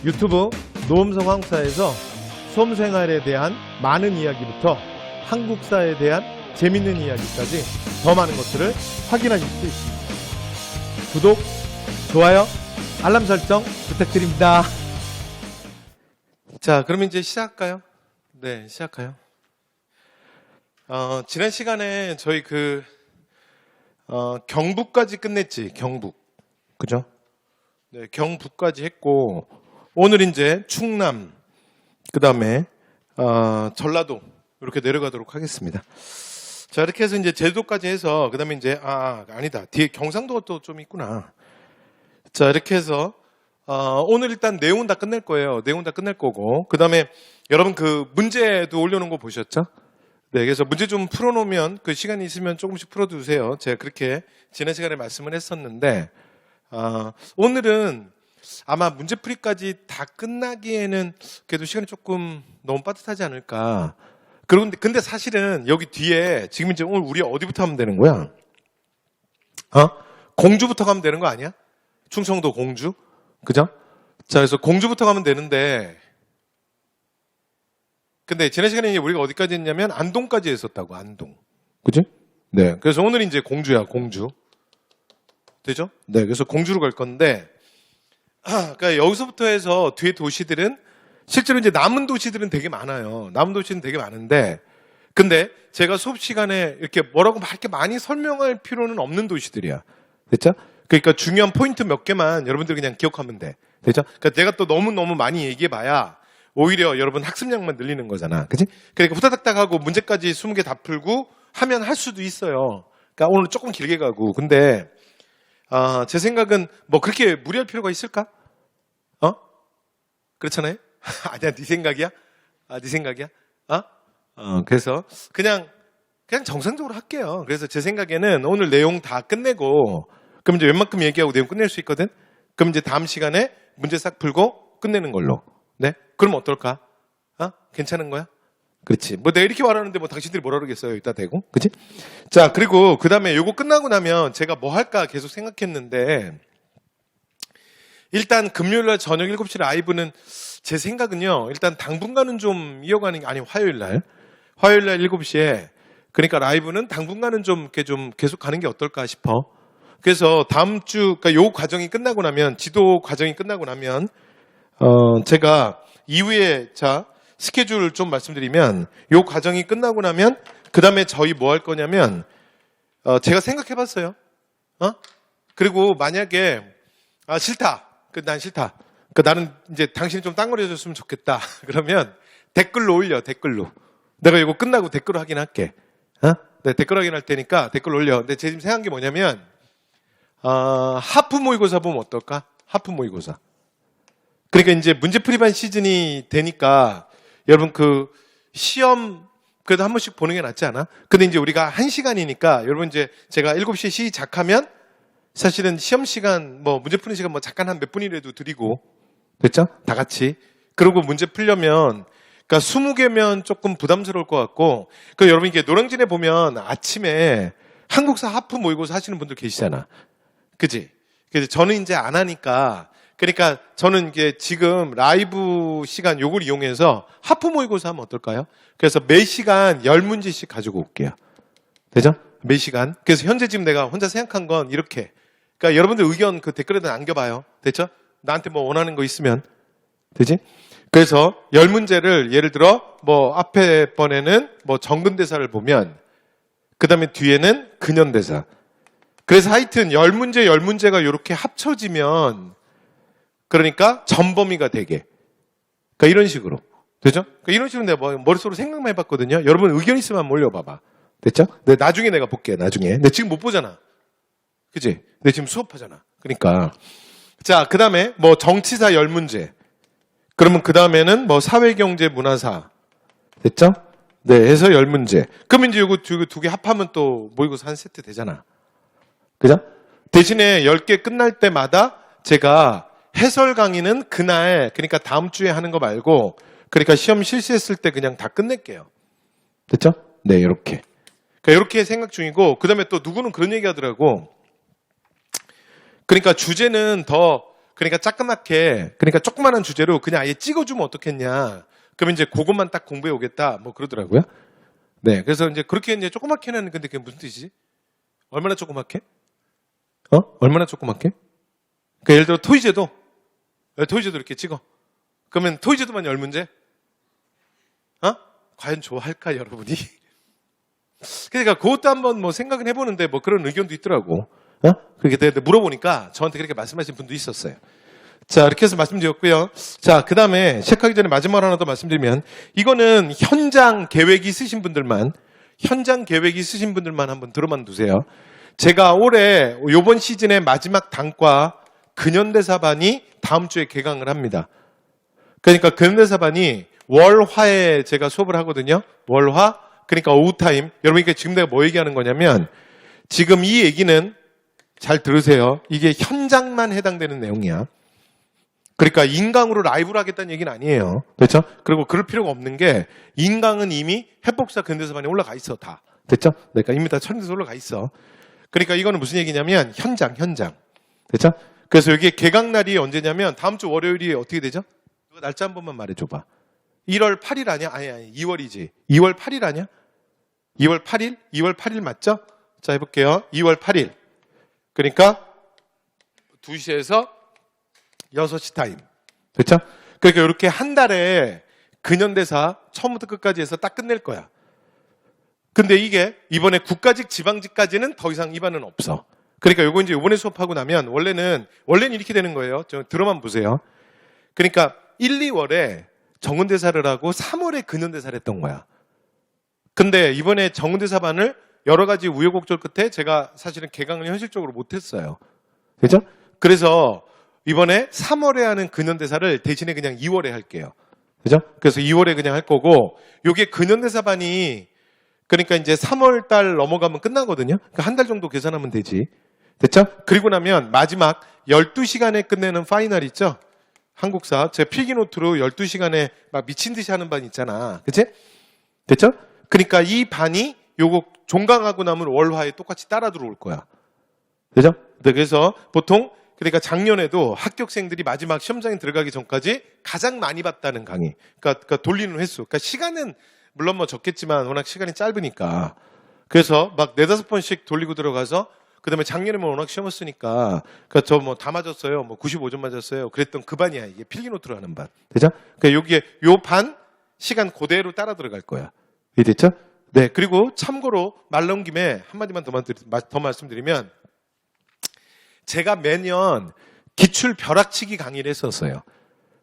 유튜브 노음성 한국사에서 수험생활에 대한 많은 이야기부터 한국사에 대한 재밌는 이야기까지 더 많은 것들을 확인하실 수 있습니다. 구독, 좋아요, 알람 설정 부탁드립니다. 자, 그러면 이제 시작할까요? 네, 시작할까요? 지난 시간에 저희 경북까지 끝냈지, 경북. 그죠? 네, 경북까지 했고, 오늘 이제 충남, 그 다음에, 전라도, 이렇게 내려가도록 하겠습니다. 자, 이렇게 해서 이제 제주도까지 해서, 그 다음에 이제, 아니다. 뒤에 경상도가 또 좀 있구나. 자, 이렇게 해서, 오늘 일단 내용은 다 끝낼 거예요. 내용은 다 끝낼 거고. 그 다음에 여러분 문제도 올려놓은 거 보셨죠? 네, 그래서 문제 좀 풀어놓으면 그 시간이 있으면 조금씩 풀어두세요. 제가 그렇게 지난 시간에 말씀을 했었는데, 오늘은 아마 문제풀이까지 다 끝나기에는 그래도 시간이 조금 너무 빠듯하지 않을까. 근데 사실은 여기 뒤에 지금 이제 오늘 우리 어디부터 하면 되는 거야? 공주부터 가면 되는 거 아니야? 충청도 공주? 그죠? 자, 그래서 공주부터 가면 되는데, 근데 지난 시간에 우리가 어디까지 했냐면 안동까지 했었다고, 안동. 그지? 네. 그래서 오늘 이제 공주야, 공주. 되죠? 네. 그래서 공주로 갈 건데, 그러니까 여기서부터 해서 뒤에 도시들은 실제로 이제 남은 도시들은 되게 많아요. 남은 도시는 되게 많은데, 근데 제가 수업 시간에 이렇게 뭐라고 막 이렇게 많이 설명할 필요는 없는 도시들이야. 됐죠? 그러니까 중요한 포인트 몇 개만 여러분들 그냥 기억하면 돼. 됐죠? 그러니까 내가 또 너무너무 많이 얘기해봐야 오히려 여러분 학습량만 늘리는 거잖아. 그치? 그러니까 후다닥닥 하고 문제까지 20개 다 풀고 하면 할 수도 있어요. 그러니까 오늘 조금 길게 가고. 근데, 제 생각은 뭐 그렇게 무리할 필요가 있을까? 그렇잖아요? 아니야, 네 생각이야? 네 생각이야? 그래서 그냥 정상적으로 할게요. 그래서 제 생각에는 오늘 내용 다 끝내고, 그럼 이제 웬만큼 얘기하고 내용 끝낼 수 있거든? 그럼 이제 다음 시간에 문제 싹 풀고 끝내는 걸로. 네? 그럼 어떨까? 괜찮은 거야? 그렇지. 뭐 내가 이렇게 말하는데 뭐 당신들이 뭐라 그러겠어요? 이따 대고. 그치? 자, 그리고 그 다음에 요거 끝나고 나면 제가 뭐 할까 계속 생각했는데, 일단 금요일날 저녁 7시 라이브는 제 생각은요, 일단 당분간은 좀 이어가는 게, 아니, 화요일날 7시에, 그러니까 라이브는 당분간은 좀 이렇게 좀 계속 가는 게 어떨까 싶어. 그래서 다음 주, 그러니까 요 과정이 끝나고 나면, 지도 과정이 끝나고 나면, 제가 이후에, 스케줄 좀 말씀드리면, 요 과정이 끝나고 나면, 그 다음에 저희 뭐 할 거냐면, 제가 생각해 봤어요. 그리고 만약에, 싫다. 난 싫다. 나는 이제 당신이 좀 딴 걸 해줬으면 좋겠다. 그러면 댓글로 올려, 댓글로. 내가 이거 끝나고 댓글로 확인할게. 네, 댓글 확인할 테니까 댓글로 올려. 근데 제가 지금 생각한 게 뭐냐면, 하프 모의고사 보면 어떨까? 하프 모의고사. 그러니까 이제 문제풀이반 시즌이 되니까 여러분 시험 그래도 한 번씩 보는 게 낫지 않아? 근데 이제 우리가 1시간이니까 여러분 이제 제가 7시에 시작하면 사실은 시험 시간 문제 푸는 시간 잠깐 한 몇 분이라도 드리고, 됐죠? 다 같이. 그리고 문제 풀려면 그러니까 20개면 조금 부담스러울 것 같고, 여러분 이게 노량진에 보면 아침에 한국사 하프 모의고사 하시는 분들 계시잖아. 그지? 그래서 저는 이제 안 하니까, 그러니까 저는 이게 지금 라이브 시간 요걸 이용해서 하프 모의고사 하면 어떨까요? 그래서 매 시간 10문제씩 가지고 올게요. 되죠? 매 시간. 그래서 현재 지금 내가 혼자 생각한 건 이렇게. 그러니까 여러분들 의견 댓글에다 남겨봐요. 됐죠? 나한테 원하는 거 있으면. 되지? 그래서 10문제를 예를 들어 앞에 번에는 정근대사를 보면, 그 다음에 뒤에는 근현대사. 그래서 하여튼 10문제가 이렇게 합쳐지면, 그러니까 전범위가 되게. 그러니까 이런 식으로. 되죠? 그러니까 이런 식으로 내가 머릿속으로 생각만 해봤거든요. 여러분 의견 있으면 한번 올려봐봐. 됐죠? 네, 나중에 내가 볼게, 나중에. 근데 지금 못 보잖아. 그치? 근데 지금 수업하잖아. 그러니까. 자, 그 다음에 정치사 10문제. 그러면 그 다음에는 사회경제 문화사. 됐죠? 네, 해서 10문제. 그러면 이제 이거 두 개 합하면 또 모의고사 한 세트 되잖아. 그죠? 대신에 10개 끝날 때마다 제가 해설 강의는 그날, 그러니까 다음 주에 하는 거 말고, 그러니까 시험 실시했을 때 그냥 다 끝낼게요. 됐죠? 네, 이렇게. 그러니까 이렇게 생각 중이고, 그 다음에 또 누구는 그런 얘기 하더라고. 그러니까 주제는 더 그러니까 그러니까 조그만한 주제로 그냥 아예 찍어주면 어떻겠냐. 그러면 이제 그것만 딱 공부해 오겠다. 뭐 그러더라고요. 네. 그래서 이제 그렇게 이제 조그맣게는 근데 그게 무슨 뜻이지? 얼마나 조그맣게? 얼마나 조그맣게? 그러니까 예를 들어 토이제도 이렇게 찍어. 그러면 토이제도만 10문제? 과연 좋아할까, 여러분이? 그러니까 그것도 한번 뭐 생각은 해보는데 뭐 그런 의견도 있더라고. 그렇게 물어보니까 저한테 그렇게 말씀하신 분도 있었어요. 자, 이렇게 해서 말씀드렸고요. 자, 그 다음에 시작하기 전에 마지막으로 하나 더 말씀드리면 이거는 현장 계획이 있으신 분들만 한번 들어만 두세요. 제가 올해 요번 시즌의 마지막 단과 근현대사반이 다음 주에 개강을 합니다. 그러니까 근현대사반이 월화에 제가 수업을 하거든요. 월화. 그러니까 오후 타임. 여러분 이게 지금 내가 뭐 얘기하는 거냐면 지금 이 얘기는 잘 들으세요. 이게 현장만 해당되는 내용이야. 그러니까 인강으로 라이브를 하겠다는 얘기는 아니에요. 됐죠? 그리고 그럴 필요가 없는 게 인강은 이미 해법사 근대사반에 올라가 있어 다. 됐죠? 그러니까 이미 다 천에서 올라가 있어. 그러니까 이거는 무슨 얘기냐면 현장. 됐죠? 그래서 여기 개강 날이 언제냐면 다음 주 월요일이 어떻게 되죠? 누가 날짜 한 번만 말해줘봐. 1월 8일 아니야? 아니 2월이지. 2월 8일 아니야? 2월 8일? 2월 8일 맞죠? 자 해볼게요. 2월 8일. 그러니까 2시에서 6시 타임. 됐죠? 그러니까 이렇게 한 달에 근현대사 처음부터 끝까지 해서 딱 끝낼 거야. 근데 이게 이번에 국가직, 지방직까지는 더 이상 입안은 없어. 그러니까 요거 이제 요번에 수업하고 나면 원래는 이렇게 되는 거예요. 들어만 보세요. 그러니까 1, 2월에 정은대사를 하고 3월에 근현대사를 했던 거야. 근데 이번에 정은대사반을 여러 가지 우여곡절 끝에 제가 사실은 개강을 현실적으로 못했어요. 그죠? 그래서 이번에 3월에 하는 근현대사를 대신에 그냥 2월에 할게요. 그죠? 그래서 2월에 그냥 할 거고, 요게 근현대사반이 그러니까 이제 3월 달 넘어가면 끝나거든요. 그러니까 한 달 정도 계산하면 되지. 됐죠? 그리고 나면 마지막 12시간에 끝내는 파이널 있죠? 한국사. 제 필기노트로 12시간에 막 미친 듯이 하는 반 있잖아. 그치? 됐죠? 그러니까 이 반이 요거 종강하고 나면 월화에 똑같이 따라 들어올 거야. 그죠? 그래서 보통 그러니까 작년에도 합격생들이 마지막 시험장에 들어가기 전까지 가장 많이 봤다는 강의. 그러니까 돌리는 횟수. 그러니까 시간은 물론 뭐 적겠지만 워낙 시간이 짧으니까. 그래서 막 4-5번씩 돌리고 들어가서 그다음에 작년에 뭐 워낙 시험을 쓰니까 그러니까 저 뭐 다 맞았어요. 뭐 95점 맞았어요. 그랬던 그 반이야. 이게 필기노트로 하는 반. 되죠? 그러니까 여기에 요 반 시간 그대로 따라 들어갈 거야. 이해됐죠? 네. 그리고 참고로 말 나온 김에 한마디만 더 말씀드리면 제가 매년 기출 벼락치기 강의를 했었어요.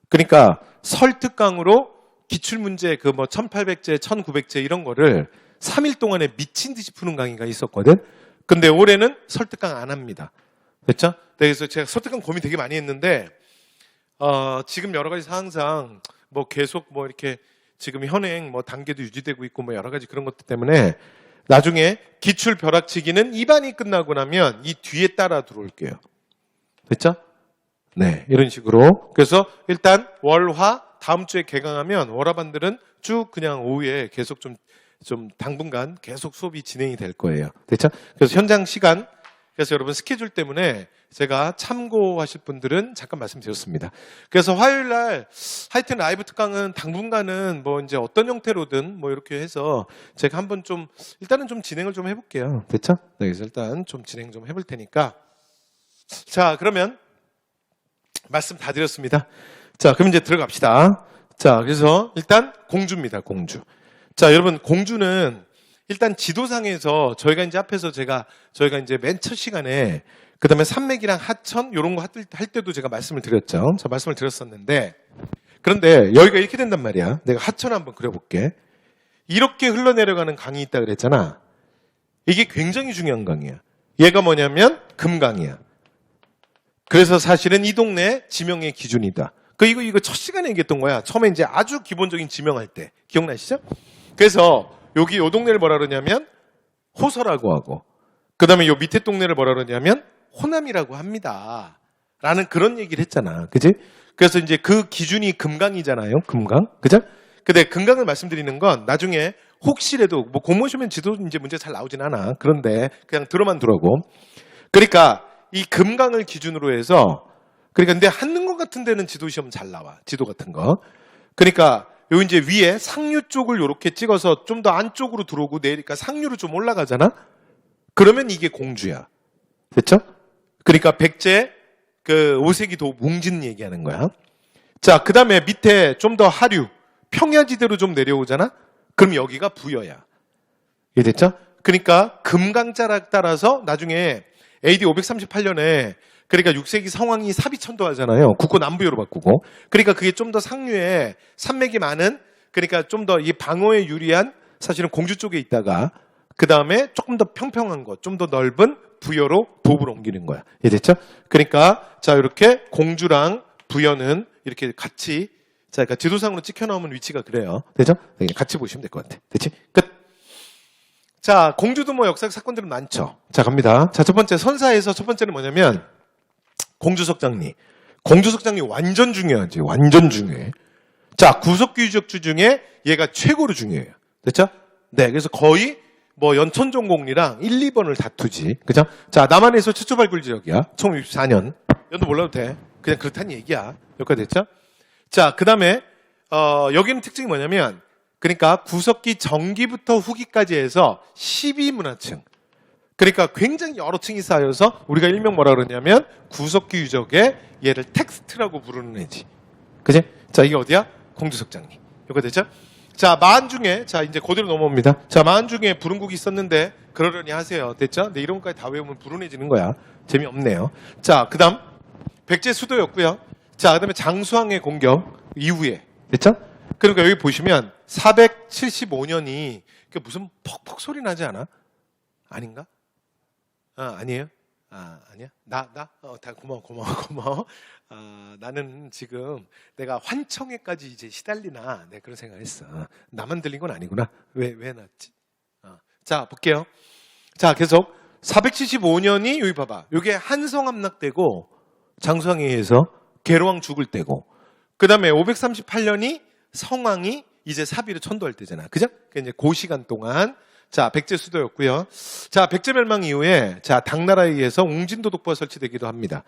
그러니까 설특강으로 기출문제 그 뭐 1800제, 1900제 이런 거를 3일 동안에 미친 듯이 푸는 강의가 있었거든. 근데 올해는 설특강 안 합니다. 그렇죠? 그래서 제가 설특강 고민 되게 많이 했는데 지금 여러 가지 상황상 뭐 계속 뭐 이렇게 지금 현행 뭐 단계도 유지되고 있고 뭐 여러 가지 그런 것들 때문에 나중에 기출 벼락치기는 이 반이 끝나고 나면 이 뒤에 따라 들어올게요. 됐죠? 네, 이런 식으로. 그래서 일단 월화 다음 주에 개강하면 월화반들은 쭉 그냥 오후에 계속 좀 당분간 계속 수업이 진행이 될 거예요. 됐죠? 그래서 현장 시간, 그래서 여러분 스케줄 때문에 제가 참고하실 분들은 잠깐 말씀드렸습니다. 그래서 화요일 날 하여튼 라이브 특강은 당분간은 뭐 이제 어떤 형태로든 뭐 이렇게 해서 제가 한번 좀 일단은 좀 진행을 좀 해볼게요. 됐죠? 네, 그래서 일단 좀 진행 좀 해볼 테니까. 자, 그러면 말씀 다 드렸습니다. 자, 그럼 이제 들어갑시다. 자, 그래서 일단 공주입니다. 공주. 자, 여러분 공주는 일단 지도상에서 저희가 이제 앞에서 저희가 이제 맨 첫 시간에 그 다음에 산맥이랑 하천 이런 거 할 때도 제가 말씀을 드렸죠. 저 말씀을 드렸었는데 그런데 여기가 이렇게 된단 말이야. 내가 하천 한번 그려볼게. 이렇게 흘러내려가는 강이 있다 그랬잖아. 이게 굉장히 중요한 강이야. 얘가 뭐냐면 금강이야. 그래서 사실은 이 동네 지명의 기준이다. 이거 첫 시간에 얘기했던 거야. 처음에 이제 아주 기본적인 지명할 때. 기억나시죠? 그래서 여기 요 동네를 뭐라 그러냐면 호서라고 하고 그 다음에 요 밑에 동네를 뭐라 그러냐면 호남이라고 합니다. 라는 그런 얘기를 했잖아. 그지? 그래서 이제 그 기준이 금강이잖아요. 금강. 그죠? 근데 금강을 말씀드리는 건 나중에 혹시라도 뭐 공무원 시험엔 지도 이제 문제 잘 나오진 않아. 그런데 그냥 들어만 두라고. 그러니까 이 금강을 기준으로 해서 그러니까 근데 한능것 같은 데는 지도 시험 잘 나와. 지도 같은 거. 그러니까 요 이제 위에 상류 쪽을 요렇게 찍어서 좀 더 안쪽으로 들어오고 내리니까 상류로 좀 올라가잖아? 그러면 이게 공주야. 됐죠? 그러니까 백제 그 오세기도 웅진 얘기하는 거야. 자, 그 다음에 밑에 좀 더 하류, 평야지대로 좀 내려오잖아? 그럼 여기가 부여야. 이해됐죠? 그러니까 금강자락 따라서 나중에 AD 538년에 그러니까 6세기 성왕이 사비천도하잖아요. 국고 남부여로 바꾸고. 그러니까 그게 좀 더 상류에 산맥이 많은 그러니까 좀 더 이 방어에 유리한 사실은 공주 쪽에 있다가 그 다음에 조금 더 평평한 것, 좀 더 넓은 부여로 도읍으로 옮기는 거야. 이해됐죠? 그러니까 자 이렇게 공주랑 부여는 이렇게 같이 자 그러니까 지도상으로 찍혀 나오는 위치가 그래요. 되죠? 같이 보시면 될 것 같아. 됐지? 끝. 자 공주도 뭐 역사 사건들은 많죠. 자 갑니다. 자 첫 번째 선사에서 첫 번째는 뭐냐면 공주석장리. 공주석장리 완전 중요하지. 완전 중요해. 자 구석기 유적지 중에 얘가 최고로 중요해요. 됐죠? 네, 그래서 거의 뭐 연천전공리랑 1, 2번을 다투지. 그죠? 자, 남한에서 최초 발굴 지역이야. 1964년. 연도 몰라도 돼. 그냥 그렇다는 얘기야. 여기까지 됐죠? 자, 그 다음에, 여기는 특징이 뭐냐면, 그러니까 구석기 전기부터 후기까지 해서 12문화층. 그러니까 굉장히 여러 층이 쌓여서 우리가 일명 뭐라 그러냐면, 구석기 유적에 얘를 텍스트라고 부르는 애지. 그지? 자, 이게 어디야? 공주석장리. 여기까지 됐죠? 자, 마한 중에, 자, 이제 그대로 넘어옵니다. 자, 마한 중에 부른국이 있었는데, 그러려니 하세요. 됐죠? 근데 이런 것까지 다 외우면 불운해지는 거야. 재미없네요. 자, 그 다음, 백제 수도였고요. 자, 그 다음에 장수왕의 공격 이후에. 됐죠? 그러니까 여기 보시면, 475년이, 무슨 퍽퍽 소리 나지 않아? 아닌가? 아니에요? 아니야? 다 고마워. 나는 지금 내가 환청에까지 이제 시달리나, 네, 그런 생각을 했어. 나만 들린 건 아니구나. 왜 났지? 자, 볼게요. 자, 계속. 475년이, 여기 봐봐. 요게 한성함락되고, 장수왕에 의해서 계로왕 죽을 때고, 그 다음에 538년이 성왕이 이제 사비를 천도할 때잖아. 그죠? 그러니까 이제 그 시간 동안, 자, 백제 수도였고요. 자, 백제 멸망 이후에, 자, 당나라에 의해서 웅진도독부가 설치되기도 합니다.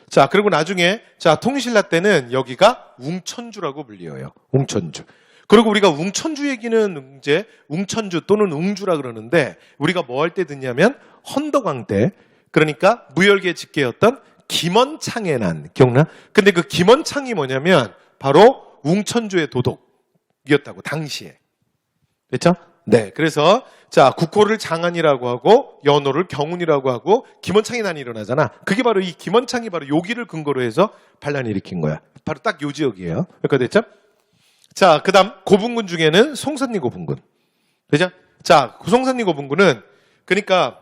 자, 그리고 나중에, 자, 통신라 때는 여기가 웅천주라고 불려요. 웅천주. 그리고 우리가 웅천주 얘기는 이제 웅천주 또는 웅주라 그러는데, 우리가 뭐 할 때 듣냐면, 헌덕왕 때, 그러니까 무열계 직계였던 김원창의 난, 기억나? 근데 그 김원창이 뭐냐면, 바로 웅천주의 도독이었다고, 당시에. 됐죠? 네. 그래서, 자, 국호를 장안이라고 하고, 연호를 경운이라고 하고, 김원창의 난이 일어나잖아. 그게 바로 이 김원창이 바로 여기를 근거로 해서 반란을 일으킨 거야. 바로 딱 요 지역이에요. 여기까지 됐죠? 자, 그 다음, 고분군 중에는 송산리 고분군. 되죠? 자, 송산리 고분군은, 그러니까,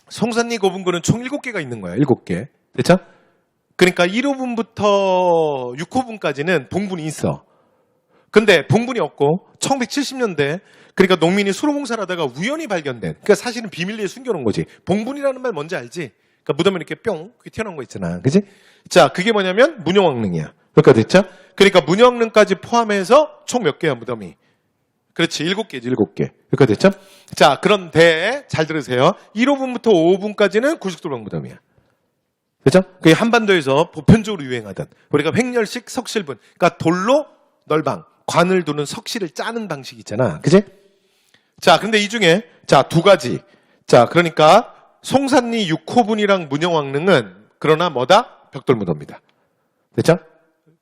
송산리 고분군은 총 7개가 있는 거야. 7개. 됐죠? 그러니까 1호분부터 6호분까지는 봉분이 있어. 근데 봉분이 없고 1970년대 그러니까 농민이 수로봉사를 하다가 우연히 발견된 그러니까 사실은 비밀리에 숨겨놓은 거지. 봉분이라는 말 뭔지 알지? 그러니까 무덤에 이렇게 뿅 튀어나온 거 있잖아. 그지? 자, 그게 뭐냐면 문영왕릉이야. 그러니까 됐죠? 그러니까 문영왕릉까지 포함해서 총 몇 개야 무덤이? 그렇지. 7개지 7개. 그러니까 됐죠? 자, 그런데 잘 들으세요. 1호분부터 5호분까지는 구식도박 무덤이야. 그죠? 그게 한반도에서 보편적으로 유행하던 우리가 횡렬식 석실분 그러니까 돌로 널방 관을 두는 석실을 짜는 방식 있잖아. 그지? 자, 근데 이 중에, 자, 2가지. 자, 그러니까, 송산리 6호분이랑 문영왕릉은, 그러나 뭐다? 벽돌무덤이다. 됐죠?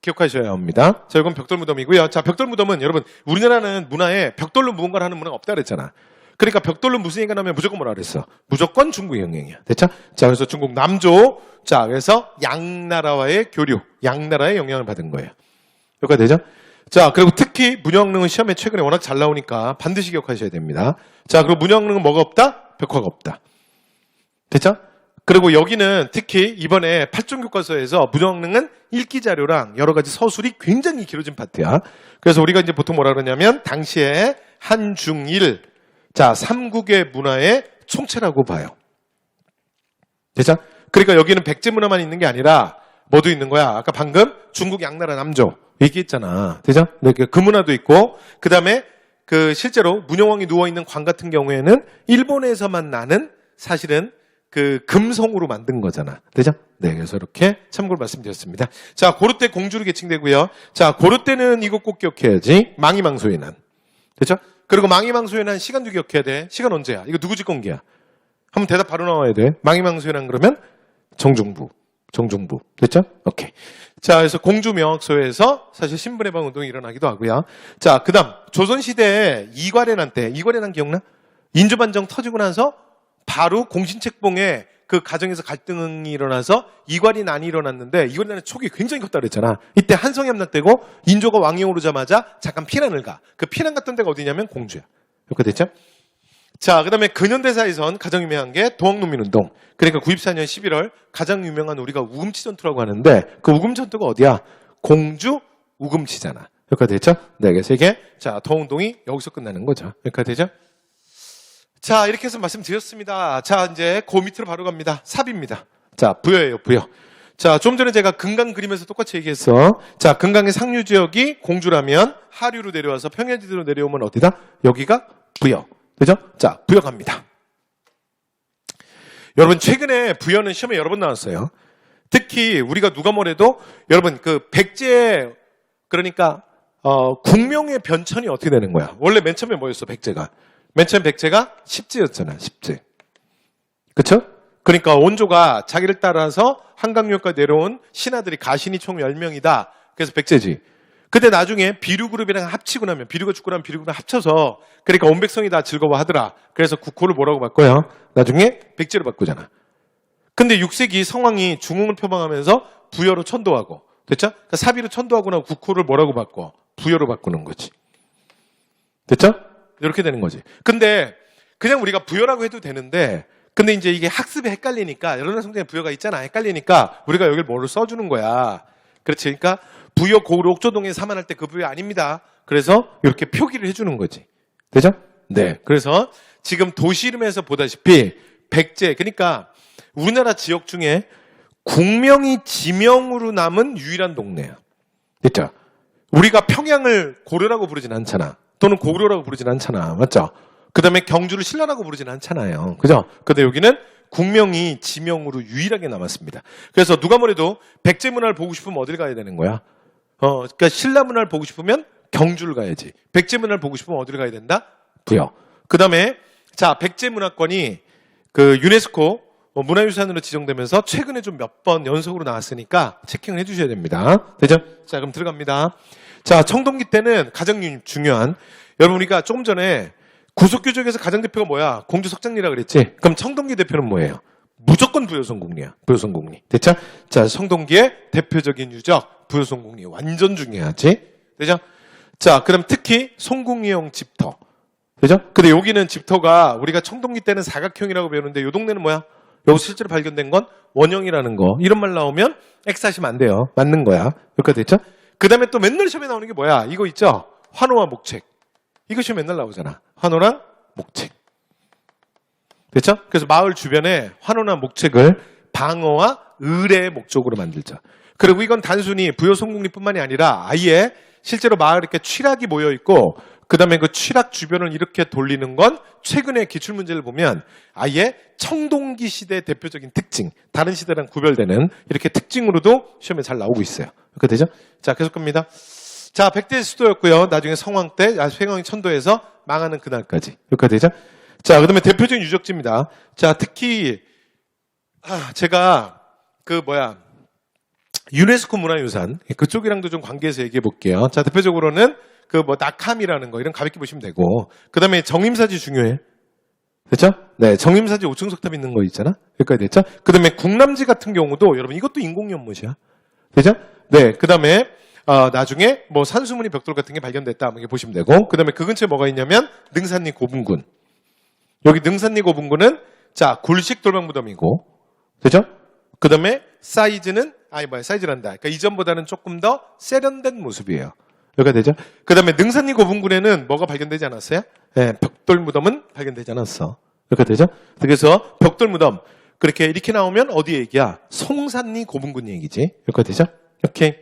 기억하셔야 합니다. 자, 이건 벽돌무덤이고요. 자, 벽돌무덤은 여러분, 우리나라는 문화에 벽돌로 무언가를 하는 문화가 없다 그랬잖아. 그러니까 벽돌로 무슨 얘기가 나면 무조건 뭐라 그랬어? 무조건 중국 영향이야. 됐죠? 자, 그래서 중국 남조. 자, 그래서 양나라와의 교류, 양나라의 영향을 받은 거예요. 여기까지 되죠? 자, 그리고 특히 문영왕릉은 시험에 최근에 워낙 잘 나오니까 반드시 기억하셔야 됩니다. 자, 그리고 문영왕릉은 뭐가 없다? 벽화가 없다. 됐죠? 그리고 여기는 특히 이번에 8종 교과서에서 문영왕릉은 읽기 자료랑 여러 가지 서술이 굉장히 길어진 파트야. 그래서 우리가 이제 보통 뭐라 그러냐면 당시에 한중일, 자, 3국의 문화의 총체라고 봐요. 됐죠? 그러니까 여기는 백제 문화만 있는 게 아니라 뭐도 있는 거야. 아까 방금 중국 양나라 남조 얘기했잖아. 되죠? 그 문화도 있고, 그 다음에 실제로 문영왕이 누워있는 관 같은 경우에는 일본에서만 나는 사실은 그 금송으로 만든 거잖아. 되죠? 네, 그래서 이렇게 참고로 말씀드렸습니다. 자, 고르테 공주로 계칭되고요. 자, 고르테는 이거 꼭 기억해야지. 망이망소의 난. 그렇죠? 그리고 망이망소의 난 시간도 기억해야 돼. 시간 언제야? 이거 누구 집권기야? 한번 대답 바로 나와야 돼. 망이망소의 난 그러면 정중부. 됐죠? 오케이. 자, 그래서 공주명학소에서 사실 신분해방 운동이 일어나기도 하고요. 자, 그 다음 조선시대에 이괄해난 때, 이괄해난 기억나? 인조반정 터지고 나서 바로 공신책봉에 그 가정에서 갈등이 일어나서 이괄이난이 일어났는데 이괄이난의 촉이 굉장히 컸다 그랬잖아. 이때 한성이 함락되고 인조가 왕위에 오르자마자 잠깐 피난을 가. 그 피난 갔던 데가 어디냐면 공주야. 이렇게 됐죠? 자, 그 다음에 근현대사에선 가장 유명한 게 도학농민운동. 그러니까 94년 11월 가장 유명한 우리가 우금치 전투라고 하는데 그 우금 전투가 어디야? 공주 우금치잖아. 이렇게 됐죠? 네, 그래서 이게 자, 도운동이 여기서 끝나는 거죠. 이렇게 되죠? 자, 이렇게 해서 말씀드렸습니다. 자, 이제 그 밑으로 바로 갑니다. 삽입니다. 자, 부여예요, 부여. 자, 좀 전에 제가 금강 그림에서 똑같이 얘기했어. 자, 금강의 상류 지역이 공주라면 하류로 내려와서 평야지대로 내려오면 어디다? 여기가 부여. 그죠? 자, 부여 갑니다. 여러분, 최근에 부여는 시험에 여러 번 나왔어요. 특히 우리가 누가 뭐래도 여러분, 그 백제, 그러니까, 국명의 변천이 어떻게 되는 거야? 원래 맨 처음에 뭐였어, 백제가? 맨 처음 백제가 십제였잖아, 십제. 그쵸? 그러니까 원조가 자기를 따라서 한강역까지 내려온 신하들이 가신이 총 10명이다. 그래서 백제지. 근데 나중에 비류그룹이랑 합치고 나면, 비류가 죽고 나면 비류그룹이랑 합쳐서, 그러니까 온 백성이 다 즐거워하더라. 그래서 국호를 뭐라고 바꿔요? 나중에 백제로 바꾸잖아. 근데 6세기 성왕이 중흥을 표방하면서 부여로 천도하고, 됐죠? 그러니까 사비로 천도하고 나면 국호를 뭐라고 바꿔? 부여로 바꾸는 거지. 됐죠? 이렇게 되는 거지. 근데 그냥 우리가 부여라고 해도 되는데, 근데 이제 이게 학습에 헷갈리니까, 여러 성경에 부여가 있잖아. 헷갈리니까 우리가 여기를 뭐를 써주는 거야. 그렇지. 그러니까 부여 고을 옥조동에 사만할 때 그 부여 아닙니다. 그래서 이렇게 표기를 해주는 거지. 되죠? 네. 그래서 지금 도시 이름에서 보다시피 백제, 그러니까 우리나라 지역 중에 국명이 지명으로 남은 유일한 동네야. 됐죠? 우리가 평양을 고려라고 부르진 않잖아. 또는 고구려라고 부르진 않잖아. 맞죠? 그 다음에 경주를 신라라고 부르진 않잖아요. 그죠? 근데 여기는 국명이 지명으로 유일하게 남았습니다. 그래서 누가 뭐래도 백제 문화를 보고 싶으면 어딜 가야 되는 거야? 그러니까 신라 문화를 보고 싶으면 경주를 가야지. 백제 문화를 보고 싶으면 어디를 가야 된다? 부여. 그 다음에 자, 백제 문화권이 그 유네스코 문화유산으로 지정되면서 최근에 좀 몇 번 연속으로 나왔으니까 체킹을 해주셔야 됩니다. 되죠? 자, 그럼 들어갑니다. 자, 청동기 때는 가장 중요한, 여러분 우리가 조금 전에 구속규적에서 가장 대표가 뭐야? 공주 석장리라 그랬지? 그럼 청동기 대표는 뭐예요? 무조건 부여성궁리야. 부여성궁리. 됐죠? 자, 청동기의 대표적인 유적 부여성궁리 완전 중요하지? 되죠? 자, 그럼 특히 송궁리형 집터. 되죠? 근데 여기는 집터가 우리가 청동기 때는 사각형이라고 배우는데 이 동네는 뭐야? 여기 실제로 발견된 건 원형이라는 거. 이런 말 나오면 X하시면 안 돼요. 맞는 거야. 여기까지 됐죠? 그 다음에 또 맨날 시험에 나오는 게 뭐야? 이거 있죠? 환호와 목책. 이거 시험에 맨날 나오잖아. 환호랑 목책. 됐죠? 그래서 마을 주변에 환호나 목책을 방어와 의뢰의 목적으로 만들자. 그리고 이건 단순히 부여성궁리뿐만이 아니라 아예 실제로 마을에 이렇게 취락이 모여 있고 그 다음에 그 취락 주변을 이렇게 돌리는 건 최근에 기출문제를 보면 아예 청동기 시대의 대표적인 특징, 다른 시대랑 구별되는 이렇게 특징으로도 시험에 잘 나오고 있어요. 이렇게 되죠? 자, 계속 갑니다. 자, 백제 수도였고요. 나중에 성왕 때, 횡왕이 천도해서 망하는 그날까지. 이렇게 되죠? 자, 그 다음에 대표적인 유적지입니다. 자, 특히, 제가, 유네스코 문화유산, 그쪽이랑도 좀 관계해서 얘기해 볼게요. 자, 대표적으로는 낙함이라는 거, 이런 가볍게 보시면 되고, 그 다음에 정림사지 중요해. 됐죠? 네, 정림사지 5층 석탑 있는 거 있잖아? 여기까지 됐죠? 그 다음에 국남지 같은 경우도, 여러분, 이것도 인공연못이야. 되죠? 네, 그 다음에, 나중에 산수문이 벽돌 같은 게 발견됐다. 이렇게 보시면 되고, 그 다음에 그 근처에 뭐가 있냐면, 능산리 고분군. 여기 능산리 고분군은, 자, 굴식 돌방 무덤이고, 되죠? 그 다음에 사이즈는, 사이즈란다. 그러니까 이전보다는 조금 더 세련된 모습이에요. 여기가 되죠? 그 다음에 능산리 고분군에는 뭐가 발견되지 않았어요? 네, 벽돌 무덤은 발견되지 않았어. 여기가 되죠? 그래서 벽돌 무덤. 이렇게 나오면 어디 얘기야? 송산리 고분군 얘기지. 여기가 되죠? 오케이.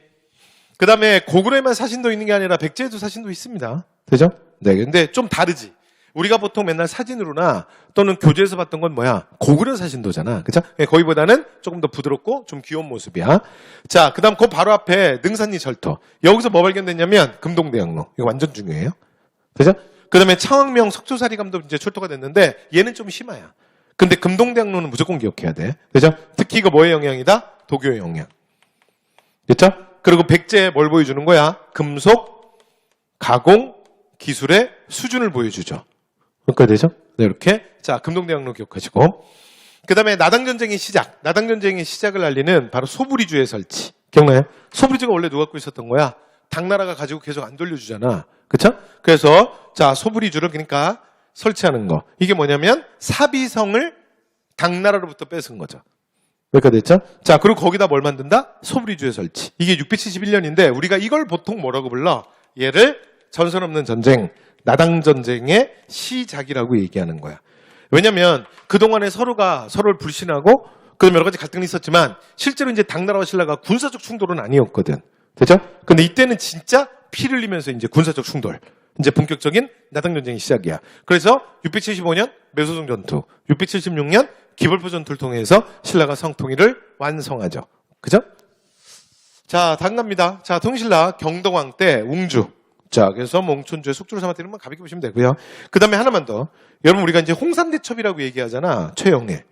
그 다음에 고구려에만 사신도 있는 게 아니라 백제에도 사신도 있습니다. 되죠? 네, 근데 좀 다르지. 우리가 보통 맨날 사진으로나 또는 교재에서 봤던 건 뭐야? 고구려 사진도잖아. 그죠? 거기보다는 조금 더 부드럽고 좀 귀여운 모습이야. 자, 그 다음 그 바로 앞에 능산리 절터. 여기서 뭐 발견됐냐면 금동대학로. 이거 완전 중요해요. 그죠? 그 다음에 창왕명 석조사리감도 이제 출토가 됐는데 얘는 좀 심해요. 근데 금동대학로는 무조건 기억해야 돼. 그죠? 특히 이거 뭐의 영향이다? 도교의 영향. 그렇죠? 그리고 백제에 뭘 보여주는 거야? 금속, 가공, 기술의 수준을 보여주죠. 그러니까 되죠? 네, 이렇게. 자, 금동대학로 기억하시고. 그 다음에 나당전쟁의 시작. 나당전쟁의 시작을 알리는 바로 소부리주의 설치. 기억나요? 소부리주가 원래 누가 갖고 있었던 거야? 당나라가 가지고 계속 안 돌려주잖아. 그쵸? 그래서, 자, 소부리주를 그러니까 설치하는 거. 이게 뭐냐면, 사비성을 당나라로부터 뺏은 거죠. 그러니까 됐죠? 자, 그리고 거기다 뭘 만든다? 소부리주의 설치. 이게 671년인데, 우리가 이걸 보통 뭐라고 불러? 얘를 전선 없는 전쟁, 나당전쟁의 시작이라고 얘기하는 거야. 왜냐면 그동안에 서로가 서로를 불신하고 그다음에 여러 가지 갈등이 있었지만 실제로 이제 당나라와 신라가 군사적 충돌은 아니었거든. 그죠? 근데 이때는 진짜 피를 흘리면서 이제 군사적 충돌. 이제 본격적인 나당전쟁이 시작이야. 그래서 675년 매소성 전투, 676년 기벌포 전투를 통해서 신라가 성통일을 완성하죠. 그죠? 자, 다음 갑니다. 자, 통신라 경덕왕 때 웅주. 자, 그래서 몽촌주의 속주를 삼았다는 건 가볍게 보시면 되고요. 그 다음에 하나만 더. 여러분, 우리가 이제 홍산대첩이라고 얘기하잖아. 최영래.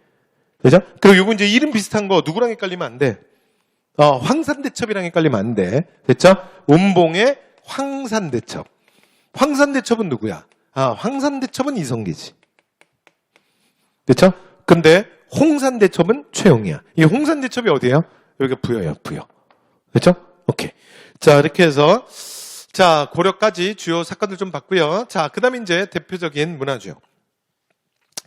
그죠? 그리고 요거 이제 이름 비슷한 거 누구랑 헷갈리면 안 돼. 황산대첩이랑 헷갈리면 안 돼. 됐죠? 운봉의 황산대첩. 황산대첩은 누구야? 황산대첩은 이성계지. 됐죠? 근데 홍산대첩은 최영이야. 이 홍산대첩이 어디예요? 여기가 부여예요, 부여. 됐죠? 오케이. 자, 이렇게 해서 자, 고려까지 주요 사건들 좀 봤고요. 자, 그 다음에 이제 대표적인 문화주요.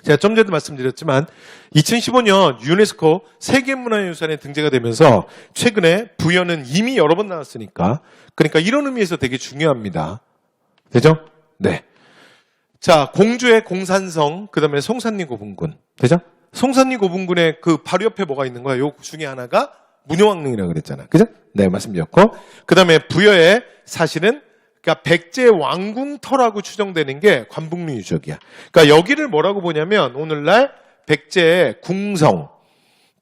제가 좀 전에도 말씀드렸지만 2015년 유네스코 세계문화유산에 등재가 되면서 최근에 부여는 이미 여러 번 나왔으니까 그러니까 이런 의미에서 되게 중요합니다. 되죠? 네. 자, 공주의 공산성, 그 다음에 송산리 고분군. 되죠? 송산리 고분군의 그 바로 옆에 뭐가 있는 거야? 요 중에 하나가 문효왕릉이라고 그랬잖아. 그죠? 네, 말씀드렸고. 그 다음에 부여의 사실은 그러니까 백제 왕궁터라고 추정되는 게 관북루 유적이야. 그러니까 여기를 뭐라고 보냐면 오늘날 백제의 궁성,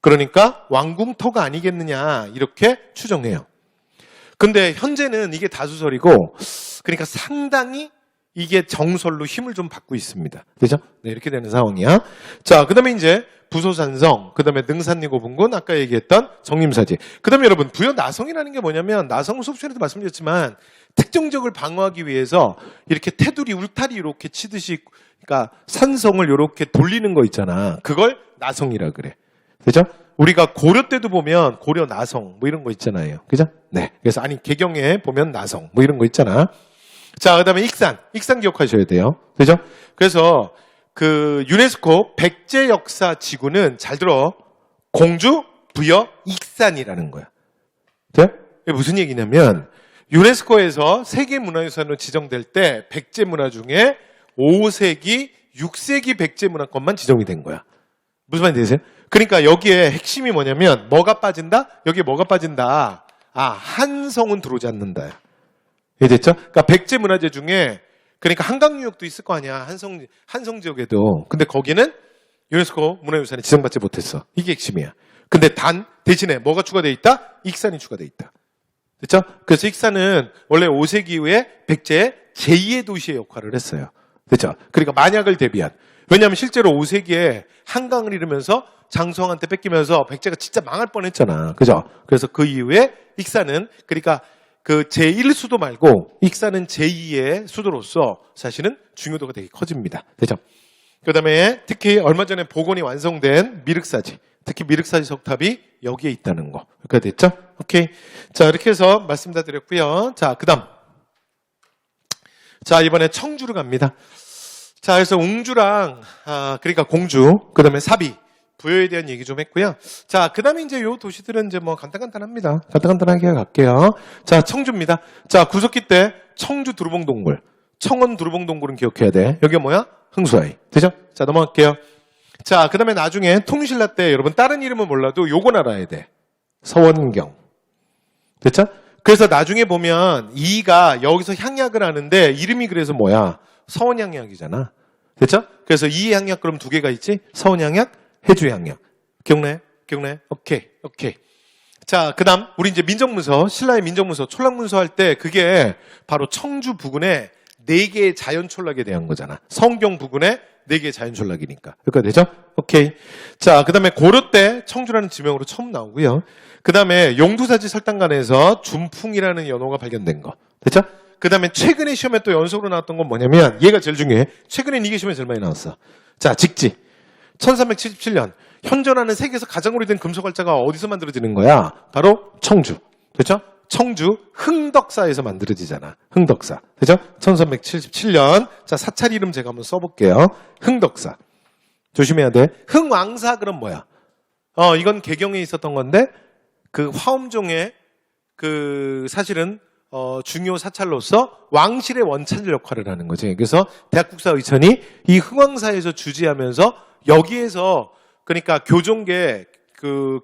그러니까 왕궁터가 아니겠느냐 이렇게 추정해요. 근데 현재는 이게 다수설이고 그러니까 상당히 이게 정설로 힘을 좀 받고 있습니다. 그죠? 네, 이렇게 되는 상황이야. 자, 그 다음에 이제 부소산성, 그 다음에 능산리 고분군, 아까 얘기했던 정림사지. 그 다음에 여러분, 부여 나성이라는 게 뭐냐면, 나성 수업 시간에도 말씀드렸지만, 특정 지역을 방어하기 위해서 이렇게 테두리, 울타리 이렇게 치듯이, 그러니까 산성을 이렇게 돌리는 거 있잖아. 그걸 나성이라 그래. 그죠? 우리가 고려 때도 보면 고려 나성, 뭐 이런 거 있잖아요. 그죠? 네. 그래서 아니, 개경에 보면 나성, 뭐 이런 거 있잖아. 자, 그 다음에 익산. 익산 기억하셔야 돼요. 그죠? 그래서 그 유네스코 백제 역사 지구는 잘 들어. 공주, 부여, 익산이라는 거야. 네? 이게 무슨 얘기냐면 유네스코에서 세계문화유산으로 지정될 때 백제 문화 중에 5세기, 6세기 백제 문화권만 지정이 된 거야. 무슨 말인지 아세요? 그러니까 여기에 핵심이 뭐냐면 뭐가 빠진다? 여기에 뭐가 빠진다? 한성은 들어오지 않는다. 이해됐죠? 그러니까 백제 문화재 중에 그러니까 한강유역도 있을 거 아니야. 한성 지역에도. 근데 거기는 유네스코 문화유산에 지정받지 못했어. 이게 핵심이야. 근데 대신에 뭐가 추가되어 있다? 익산이 추가되어 있다. 됐죠? 그래서 익산은 원래 5세기 이후에 백제의 제2의 도시의 역할을 했어요. 됐죠? 그러니까 만약을 대비한. 왜냐하면 실제로 5세기에 한강을 잃으면서 장수왕한테 뺏기면서 백제가 진짜 망할 뻔했잖아. 그죠? 그래서 그 이후에 익산은 그러니까 그 제1수도 말고 익산은 제2의 수도로서 사실은 중요도가 되게 커집니다. 되죠? 그 다음에 특히 얼마 전에 복원이 완성된 미륵사지, 특히 미륵사지 석탑이 여기에 있다는 거. 그렇게 됐죠? 오케이. 자, 이렇게 해서 말씀 다 드렸고요. 자, 그 다음. 자, 이번에 청주로 갑니다. 자, 그래서 웅주랑, 그러니까 공주, 그 다음에 사비, 부여에 대한 얘기 좀 했고요. 자, 그 다음에 이제 요 도시들은 이제 뭐 간단합니다. 간단하게 갈게요. 자, 청주입니다. 자, 구석기 때 청주 두루봉동굴, 청원 두루봉동굴은 기억해야 돼. 여기가 뭐야? 흥수아이. 되죠? 자, 넘어갈게요. 자, 그 다음에 나중에 통신라 때 여러분 다른 이름은 몰라도 요건 알아야 돼. 서원경. 됐죠? 그래서 나중에 보면 이가 여기서 향약을 하는데 이름이 그래서 뭐야? 서원향약이잖아. 됐죠? 그래서 이해향약 그럼 두 개가 있지? 서운향약, 해주향약. 기억나요? 기억나요? 오케이. 자, 그 다음, 우리 이제 민정문서, 신라의 민정문서, 촌락문서 할 때 그게 바로 청주 부근의 4개의 자연촌락에 대한 거잖아. 성경 부근의 4개의 자연촌락이니까. 그러니까 되죠? 오케이. 자, 그 다음에 고려 때 청주라는 지명으로 처음 나오고요. 그 다음에 용두사지 설당간에서 준풍이라는 연호가 발견된 거. 됐죠? 그 다음에 최근에 시험에 또 연속으로 나왔던 건 뭐냐면 얘가 제일 중요해. 최근엔 이게 시험에 제일 많이 나왔어. 자, 직지. 1377년. 현존하는 세계에서 가장 오래된 금속활자가 어디서 만들어지는 거야? 바로 청주. 됐죠? 청주 흥덕사에서 만들어지잖아. 흥덕사. 그죠? 1377년. 자, 사찰 이름 제가 한번 써볼게요. 흥덕사. 조심해야 돼. 흥왕사 그럼 뭐야? 이건 개경에 있었던 건데, 그 화엄종의 사실은, 중요 사찰로서 왕실의 원찰 역할을 하는 거지. 그래서 대학국사 의천이 이 흥왕사에서 주지하면서 여기에서 그러니까 교종계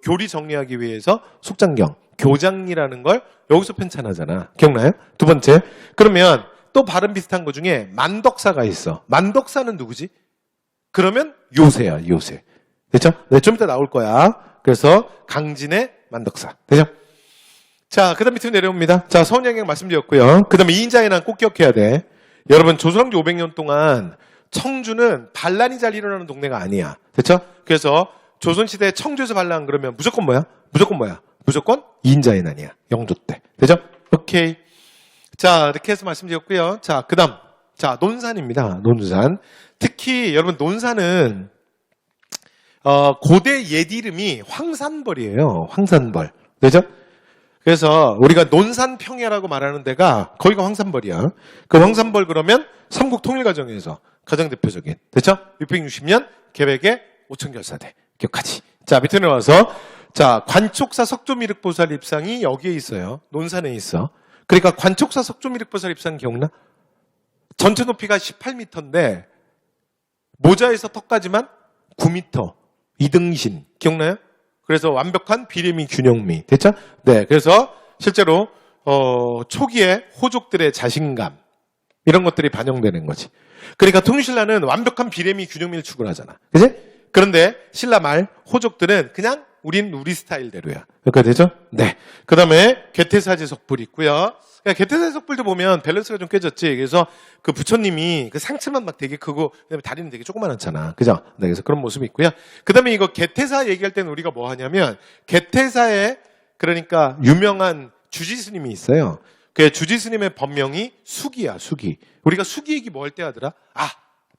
교리 정리하기 위해서 속장경, 교장이라는 걸 여기서 편찬하잖아. 기억나요? 두 번째. 그러면 또 발음 비슷한 거 중에 만덕사가 있어. 만덕사는 누구지? 그러면 요새야, 요새. 됐죠? 네, 좀 이따 나올 거야. 그래서 강진의 만덕사. 되죠? 자, 그 다음 밑으로 내려옵니다. 자, 서운향약 말씀드렸고요. 그 다음에 이인자에난 꼭 기억해야 돼. 여러분, 조선왕조 500년 동안 청주는 반란이 잘 일어나는 동네가 아니야. 됐죠? 그래서 조선시대 청주에서 반란 그러면 무조건 뭐야? 무조건 이인자에난이야. 영조 때. 되죠? 오케이. 자, 이렇게 해서 말씀드렸고요. 자, 그 다음. 자, 논산입니다. 논산. 특히 여러분, 논산은 고대 옛 이름이 황산벌이에요. 황산벌. 되죠? 그래서 우리가 논산평야라고 말하는 데가 거기가 황산벌이야. 그 황산벌 그러면 삼국 통일 과정에서 가장 대표적인. 됐죠? 660년 계백의 오천결사대. 기억하지? 자, 밑에 내려와서 자, 관촉사 석조미륵보살 입상이 여기에 있어요. 논산에 있어. 그러니까 관촉사 석조미륵보살 입상 기억나? 전체 높이가 18m인데 모자에서 턱까지만 9m. 이등신. 기억나요? 그래서 완벽한 비례미 균형미. 됐죠? 네. 그래서 실제로 초기에 호족들의 자신감 이런 것들이 반영되는 거지. 그러니까 통일신라는 완벽한 비례미 균형미를 추구하잖아. 그지? 그런데 신라 말 호족들은 그냥 우리 스타일대로야. 그러니까 되죠? 네. 그 다음에 개태사지 석불이 있고요. 그러니까 개태사지 석불도 보면 밸런스가 좀 깨졌지. 그래서 그 부처님이 그 상체만 막 되게 크고 그다음에 다리는 되게 조그만하잖아. 그죠? 네. 그래서 그런 모습이 있고요. 그 다음에 이거 개태사 얘기할 때는 우리가 뭐 하냐면 개태사에 그러니까 유명한 주지스님이 있어요. 그 주지스님의 법명이 수기야, 수기. 우리가 수기 얘기 뭐 할 때 하더라?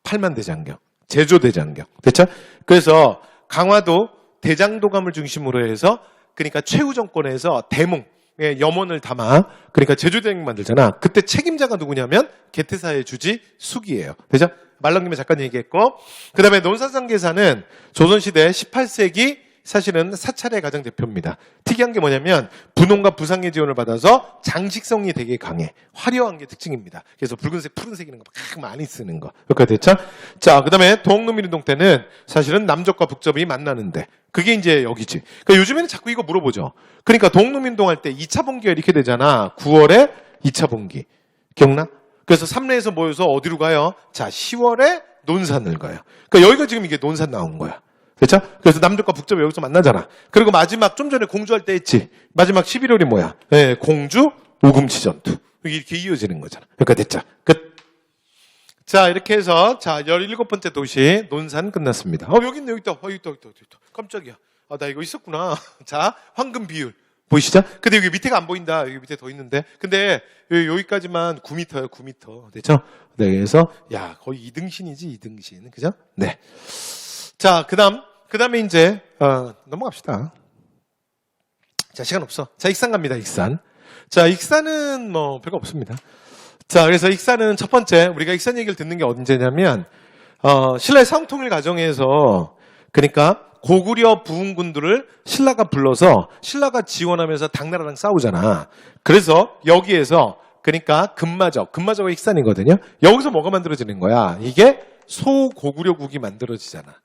팔만대장경. 제조대장경. 됐죠? 그래서 강화도 대장도감을 중심으로 해서 그러니까 최후 정권에서 대몽 염원을 담아 그러니까 제조대장경 만들잖아. 그때 책임자가 누구냐면 개태사의 주지 수기예요. 되죠? 말랑님의 잠깐 얘기했고 그 다음에 논산상계사는 조선시대 18세기 사실은 사찰의 가장 대표입니다. 특이한 게 뭐냐면 분홍과 부상의 지원을 받아서 장식성이 되게 강해. 화려한 게 특징입니다. 그래서 붉은색, 푸른색 이런 거 막 많이 쓰는 거. 여기까지 됐죠? 자, 그 다음에 동농민운동 때는 사실은 남접과 북접이 만나는데 그게 이제 여기지. 그러니까 요즘에는 자꾸 이거 물어보죠. 그러니까 동농민운동 할 때 2차 봉기가 이렇게 되잖아. 9월에 2차 봉기. 기억나? 그래서 삼례에서 모여서 어디로 가요? 자, 10월에 논산을 가요. 그러니까 여기가 지금 이게 논산 나온 거야. 됐죠? 그래서 남쪽과 북쪽이 여기서 만나잖아. 그리고 마지막 좀 전에 공주할 때 했지. 마지막 11월이 뭐야? 네, 공주 우금치 전투. 이렇게 이어지는 거잖아. 그러니까 됐죠? 끝. 자, 이렇게 해서 자 17번째 도시 논산 끝났습니다. 여기 있네. 여기 있다. 여기 있다. 깜짝이야. 나 이거 있었구나. 자, 황금 비율. 보이시죠? 근데 여기 밑에가 안 보인다. 여기 밑에 더 있는데. 근데 여기까지만 9m예요. 9m. 됐죠? 네, 그래서 야, 거의 2등신이지. 2등신. 그죠? 네. 자, 그다음에 이제 넘어갑시다. 자, 시간 없어. 자, 익산 갑니다. 익산. 자, 익산은 뭐 별거 없습니다. 자, 그래서 익산은 첫 번째 우리가 익산 얘기를 듣는 게 언제냐면 신라의 사형통일 과정에서 그러니까 고구려 부흥군들을 신라가 불러서 신라가 지원하면서 당나라랑 싸우잖아. 그래서 여기에서 그러니까 금마저가 익산이거든요. 여기서 뭐가 만들어지는 거야? 이게 소고구려국이 만들어지잖아.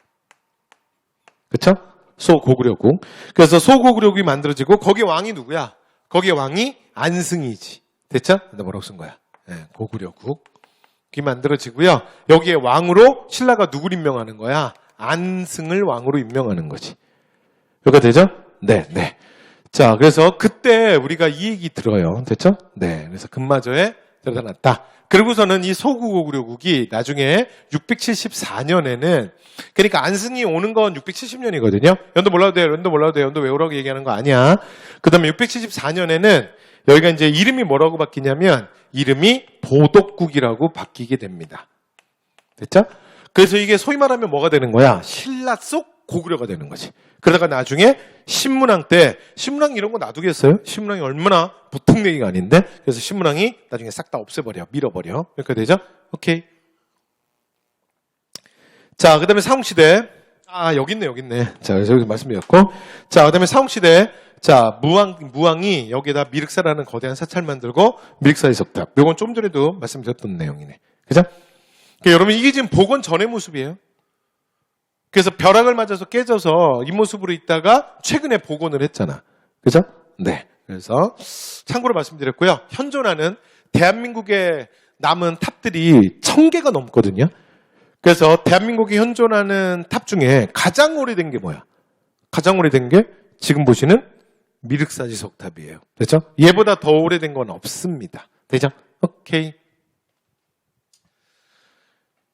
그쵸? 소고구려국. 그래서 소고구려국이 만들어지고 거기 왕이 누구야? 거기 왕이 안승이지. 됐죠? 나 뭐라고 쓴 거야? 네, 고구려국. 만들어지고요. 여기에 왕으로 신라가 누구를 임명하는 거야? 안승을 왕으로 임명하는 거지. 여기가 되죠? 네, 네. 자, 그래서 그때 우리가 이 얘기 들어요. 됐죠? 네. 그래서 금마저에 들여다 놨다. 그리고서는 이 소국오구려국이 나중에 674년에는, 그러니까 안승이 오는 건 670년이거든요. 연도 몰라도 돼요. 연도 몰라도 돼요. 연도 외우라고 얘기하는 거 아니야. 그 다음에 674년에는 여기가 이제 이름이 뭐라고 바뀌냐면 이름이 보독국이라고 바뀌게 됩니다. 됐죠? 그래서 이게 소위 말하면 뭐가 되는 거야? 신라 속 고구려가 되는 거지. 그러다가 나중에 신문왕 때, 신문왕 이런 거 놔두겠어요? 신문왕이 얼마나 보통 얘기가 아닌데? 그래서 신문왕이 나중에 싹 다 없애버려. 밀어버려. 이렇게 되죠? 오케이. 자, 그 다음에 상욱시대. 아, 여기 있네. 자, 그래서 여기 말씀드렸고. 자, 그 다음에 상욱시대. 자, 무왕이 여기에다 미륵사라는 거대한 사찰 만들고 미륵사의 석탑. 요건 좀 전에도 말씀드렸던 내용이네. 그죠? 그러니까 여러분, 이게 지금 복원 전의 모습이에요. 그래서 벼락을 맞아서 깨져서 이 모습으로 있다가 최근에 복원을 했잖아. 그죠? 네. 그래서 참고로 말씀드렸고요. 현존하는 대한민국에 남은 탑들이 1000개가 넘거든요. 그래서 대한민국이 현존하는 탑 중에 가장 오래된 게 뭐야? 가장 오래된 게 지금 보시는 미륵사지 석탑이에요. 됐죠? 얘보다 더 오래된 건 없습니다. 되죠? 오케이.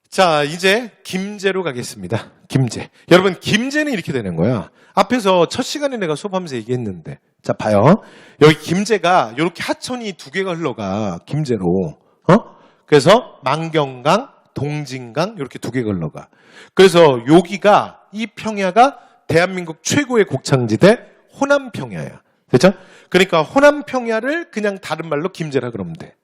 자, 이제 김제로 가겠습니다. 김제. 여러분, 김제는 이렇게 되는 거야. 앞에서 첫 시간에 내가 수업하면서 얘기했는데. 자, 봐요. 여기 김제가 이렇게 하천이 2개가 흘러가. 김제로. 그래서 만경강, 동진강 이렇게 2개가 흘러가. 그래서 여기가, 이 평야가 대한민국 최고의 곡창지대 호남평야야. 됐죠? 그러니까 호남평야를 그냥 다른 말로 김제라 그러면 돼.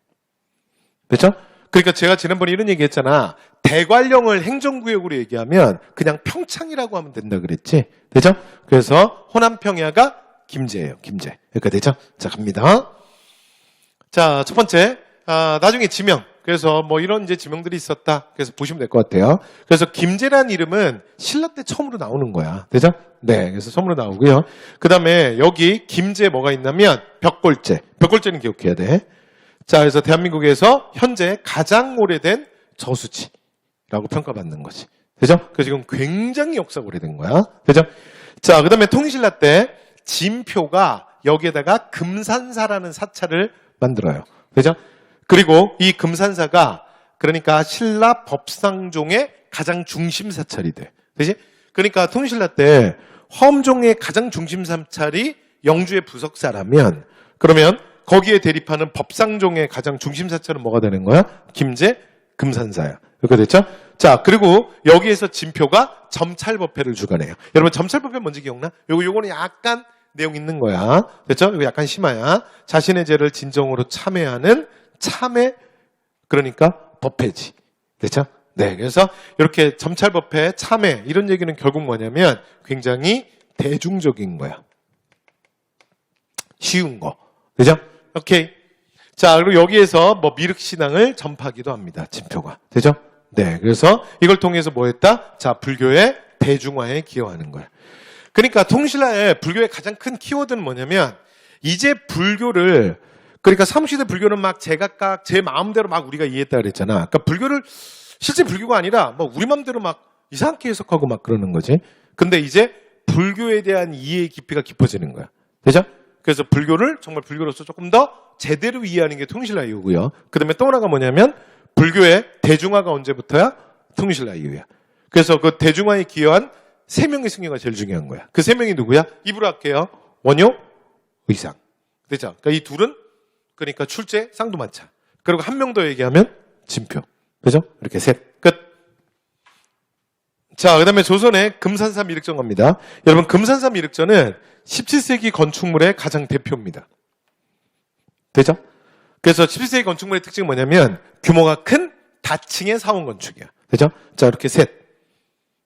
됐죠? 그러니까 제가 지난번에 이런 얘기 했잖아. 대관령을 행정구역으로 얘기하면 그냥 평창이라고 하면 된다 그랬지. 되죠? 그래서 호남평야가 김제예요. 김제. 그러니까 되죠? 자, 갑니다. 자, 첫 번째. 나중에 지명. 그래서 뭐 이런 이제 지명들이 있었다. 그래서 보시면 될 것 같아요. 그래서 김제란 이름은 신라 때 처음으로 나오는 거야. 되죠? 네. 그래서 처음으로 나오고요. 그 다음에 여기 김제 뭐가 있냐면 벽골제. 벽골제는 기억해야 돼. 자, 그래서 대한민국에서 현재 가장 오래된 저수지라고 평가받는 거지. 되죠? 그래서 지금 굉장히 역사가 오래된 거야. 되죠? 자, 그 다음에 통일신라 때 진표가 여기에다가 금산사라는 사찰을 만들어요. 되죠? 그리고 이 금산사가 그러니까 신라 법상종의 가장 중심 사찰이 돼. 되지? 그러니까 통일신라 때 화엄종의 가장 중심 사찰이 영주의 부석사라면 그러면 거기에 대립하는 법상종의 가장 중심 사찰은 뭐가 되는 거야? 김제, 금산사야. 이렇게 됐죠? 자, 그리고 여기에서 진표가 점찰법회를 주관해요. 여러분, 점찰법회 뭔지 기억나? 요거는 약간 내용 있는 거야. 됐죠? 이거 약간 심하야. 자신의 죄를 진정으로 참회하는 참회, 그러니까 법회지. 됐죠? 네. 그래서 이렇게 점찰법회, 참회, 이런 얘기는 결국 뭐냐면 굉장히 대중적인 거야. 쉬운 거. 되죠? 오케이. 자, 그리고 여기에서 뭐 미륵신앙을 전파하기도 합니다. 진표가. 되죠? 네. 그래서 이걸 통해서 뭐 했다? 자, 불교의 대중화에 기여하는 거야. 그러니까 통신라의 불교의 가장 큰 키워드는 뭐냐면 이제 불교를 그러니까 삼시대 불교는 막 제각각 제 마음대로 막 우리가 이해했다 그랬잖아. 그러니까 불교를 실제 불교가 아니라 뭐 우리 마음대로 막 이상하게 해석하고 막 그러는 거지. 근데 이제 불교에 대한 이해의 깊이가 깊어지는 거야. 되죠? 그래서 불교를 정말 불교로서 조금 더 제대로 이해하는 게 통일신라 이후고요. 그 다음에 또 하나가 뭐냐면 불교의 대중화가 언제부터야? 통일신라 이후야. 그래서 그 대중화에 기여한 3명의 승려가 제일 중요한 거야. 그 3명이 누구야? 입으로 할게요. 원효, 의상. 되죠? 그러니까 이 둘은 그러니까 출제, 쌍두만차. 그리고 한 명 더 얘기하면 진표. 그죠? 이렇게 셋. 끝. 자, 그 다음에 조선의 금산사 미륵전 갑니다. 여러분, 금산사 미륵전은 17세기 건축물의 가장 대표입니다. 되죠? 그래서 17세기 건축물의 특징이 뭐냐면 규모가 큰 다층의 사원 건축이야. 되죠? 자, 이렇게 셋.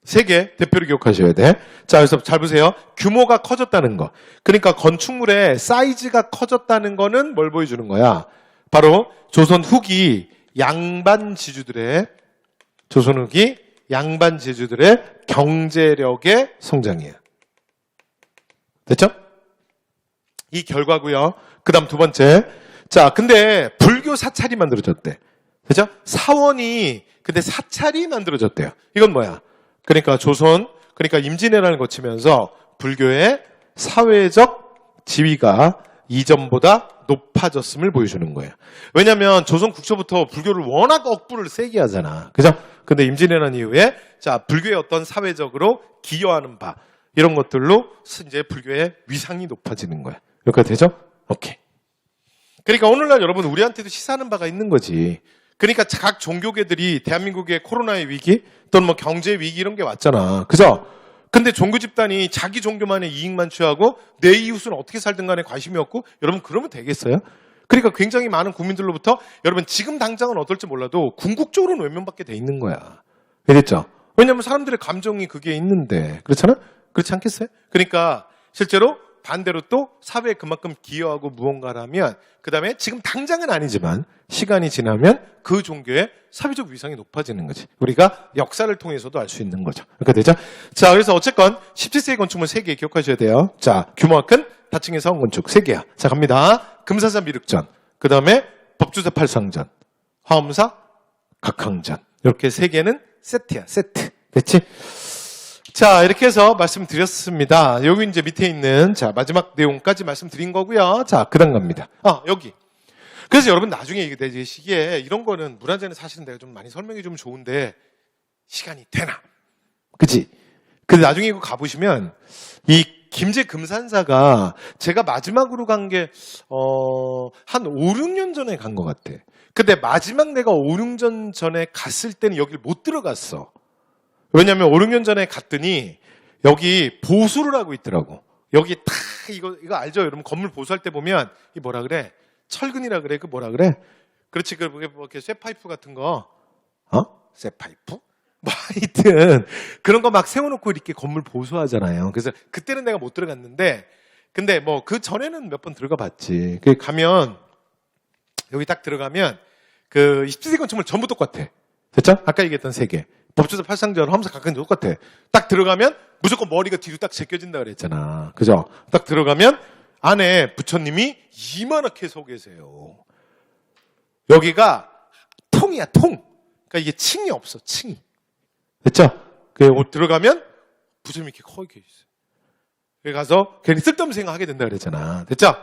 3개 대표를 기억하셔야 돼. 자, 그래서 잘 보세요. 규모가 커졌다는 거. 그러니까 건축물의 사이즈가 커졌다는 거는 뭘 보여주는 거야? 바로 조선 후기 양반 지주들의 경제력의 성장이야. 됐죠? 이 결과고요. 그 다음 두 번째. 자, 근데 불교 사찰이 만들어졌대. 그죠? 사원이, 근데 사찰이 만들어졌대요. 이건 뭐야? 그러니까 조선, 그러니까 임진왜란을 거치면서 불교의 사회적 지위가 이전보다 높아졌음을 보여주는 거예요. 왜냐하면 조선 국초부터 불교를 워낙 억부를 세게 하잖아. 그죠? 근데 임진왜란 이후에 자 불교의 어떤 사회적으로 기여하는 바 이런 것들로 이제 불교의 위상이 높아지는 거야. 이렇게 되죠? 오케이. 그러니까 오늘날 여러분 우리한테도 시사하는 바가 있는 거지. 그러니까 각 종교계들이 대한민국의 코로나의 위기 또는 뭐 경제 위기 이런 게 왔잖아. 그죠? 근데 종교 집단이 자기 종교만의 이익만 취하고 내 이웃은 어떻게 살든 간에 관심이 없고 여러분 그러면 되겠어요? 그러니까 굉장히 많은 국민들로부터 여러분 지금 당장은 어떨지 몰라도 궁극적으로는 외면받게 돼 있는 거야. 알겠죠? 왜냐하면 사람들의 감정이 그게 있는데 그렇잖아? 그렇지 않겠어요? 그러니까 실제로 반대로 또 사회에 그만큼 기여하고 무언가를 하면 그 다음에 지금 당장은 아니지만 시간이 지나면 그 종교의 사회적 위상이 높아지는 거지. 우리가 역사를 통해서도 알 수 있는 거죠. 그렇게 되죠? 자, 그래서 어쨌건 17세기 건축물 3개 기억하셔야 돼요. 자, 규모가 큰 다층의 사원 건축 3개야. 자, 갑니다. 금사사 미륵전, 그 다음에 법주사 팔상전, 화엄사 각항전. 이렇게 3개는 세트야, 세트. 됐지? 자, 이렇게 해서 말씀드렸습니다. 여기 이제 밑에 있는, 자, 마지막 내용까지 말씀드린 거고요. 자, 그 다음 갑니다. 여기. 그래서 여러분 나중에 이게 내 시기에 이런 거는 문화재는 사실은 내가 좀 많이 설명해 주면 좋은데, 시간이 되나? 그치? 근데 나중에 이거 가보시면, 이 김제 금산사가 제가 마지막으로 간 게, 한 5, 6년 전에 간 것 같아. 근데 마지막 내가 5, 6년 전에 갔을 때는 여길 못 들어갔어. 왜냐면 5, 6년 전에 갔더니 여기 보수를 하고 있더라고. 여기 다 이거 알죠? 여러분 건물 보수할 때 보면 이 뭐라 그래? 철근이라 그래? 그 뭐라 그래? 그렇지. 그 뭐 이렇게 쇠파이프 같은 거. 쇠파이프? 뭐 하여튼 그런 거 막 세워놓고 이렇게 건물 보수하잖아요. 그래서 그때는 내가 못 들어갔는데 근데 뭐 그 전에는 몇 번 들어가 봤지. 그 가면 여기 딱 들어가면 그 17세기 건축물 전부 똑같아. 됐죠? 아까 얘기했던 3개. 법주사 팔상전, 화엄사 각항전 똑같아. 딱 들어가면 무조건 머리가 뒤로 딱 제껴진다 그랬잖아. 그죠? 딱 들어가면 안에 부처님이 이만하게 서 계세요. 여기가 통이야, 통. 그러니까 이게 층이 없어, 층이. 됐죠? 들어가면 부처님이 이렇게 커게 있어요. 그래 가서 괜히 쓸데없는 생각하게 된다 그랬잖아. 됐죠?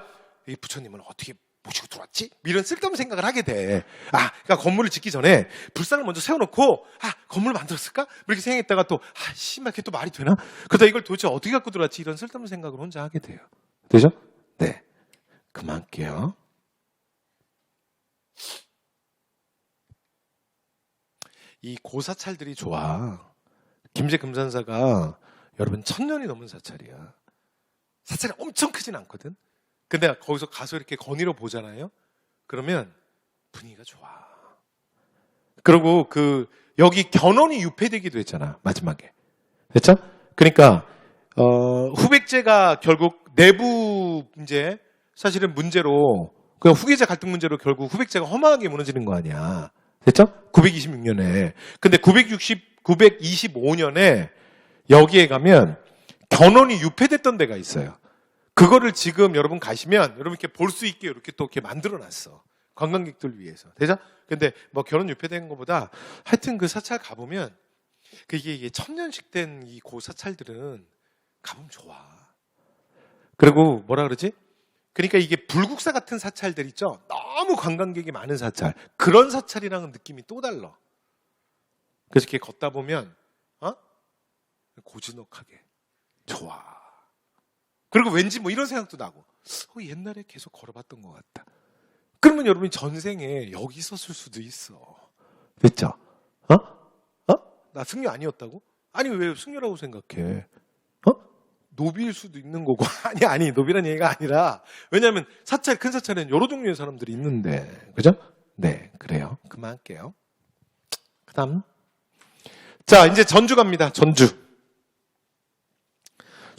이 부처님은 어떻게 모시고 들어왔지? 이런 쓸데없는 생각을 하게 돼. 그러니까 건물을 짓기 전에 불상을 먼저 세워놓고 건물을 만들었을까? 이렇게 생각했다가 또 씨발 이게 또 말이 되나? 그러다 이걸 도대체 어떻게 갖고 들어왔지? 이런 쓸데없는 생각을 혼자 하게 돼요. 되죠? 네. 그만할게요. 이 고사찰들이 좋아. 김제 금산사가 여러분 1000년이 넘은 사찰이야. 사찰이 엄청 크진 않거든. 근데 거기서 가서 이렇게 건의로 보잖아요. 그러면 분위기가 좋아. 그리고 여기 견원이 유폐되기도 했잖아. 마지막에. 됐죠? 그러니까 후백제가 결국 내부 문제 사실은 문제로 그 후계자 갈등 문제로 결국 후백제가 허망하게 무너지는 거 아니야. 됐죠? 926년에. 근데 925년에 여기에 가면 견원이 유폐됐던 데가 있어요. 그거를 지금 여러분 가시면 여러분 이렇게 볼 수 있게 이렇게 또 이렇게 만들어 놨어. 관광객들 위해서. 되죠? 근데 뭐 결혼 유폐된 것보다 하여튼 그 사찰 가보면 이게 1000년씩 된 이 고사찰들은 가보면 좋아. 그리고 뭐라 그러지? 그러니까 이게 불국사 같은 사찰들 있죠? 너무 관광객이 많은 사찰. 그런 사찰이랑은 느낌이 또 달라. 그래서 이렇게 걷다 보면 고즈넉하게 좋아. 그리고 왠지 뭐 이런 생각도 나고 옛날에 계속 걸어봤던 것 같다. 그러면 여러분이 전생에 여기 있었을 수도 있어. 됐죠? 나 승려 아니었다고? 아니 왜 승려라고 생각해? 노비일 수도 있는 거고. 아니 노비란 얘기가 아니라 왜냐하면 큰 사찰에는 여러 종류의 사람들이 있는데 그죠? 네 그래요. 그만할게요. 그 다음 자 이제 전주 갑니다. 전주.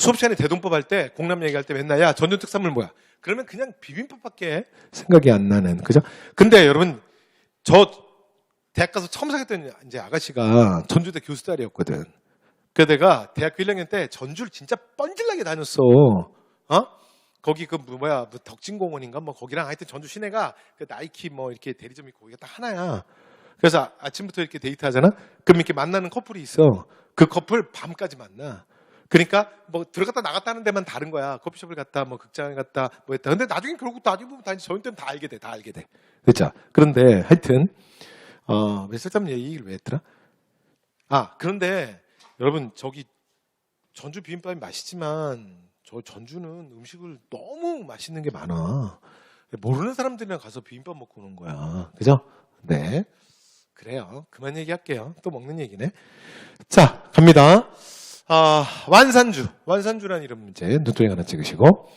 수업 시간에 대동법 할 때, 공남 얘기할 때 맨날, 야, 전주 특산물 뭐야? 그러면 그냥 비빔밥밖에 생각이 안 나는, 그죠? 근데 여러분, 저 대학 가서 처음 사귀었던 이제 아가씨가 전주대 교수 딸이었거든. 그 내가 대학교 1학년 때 전주를 진짜 뻔질나게 다녔어. 거기 덕진공원인가? 뭐 거기랑 하여튼 전주 시내가 그 나이키 뭐 이렇게 대리점 있고 거기가 딱 하나야. 그래서 아침부터 이렇게 데이트하잖아? 그럼 이렇게 만나는 커플이 있어. 그 커플 밤까지 만나. 그러니까 뭐 들어갔다 나갔다 하는 데만 다른 거야. 커피숍을 갔다, 뭐 극장에 갔다, 뭐 했다. 근데 나중에 결국 나중에 보면 저희 때는 다 알게 돼. 다 알게 돼. 그렇죠? 그런데 하여튼 왜 쓸데없는 얘기를 왜 했더라? 그런데 여러분 저기 전주 비빔밥이 맛있지만 저 전주는 음식을 너무 맛있는 게 많아. 모르는 사람들이랑 가서 비빔밥 먹고 오는 거야. 그죠? 네. 그래요. 그만 얘기할게요. 또 먹는 얘기네. 자, 갑니다. 완산주라는 이름 이제 눈두덩이 하나 찍으시고.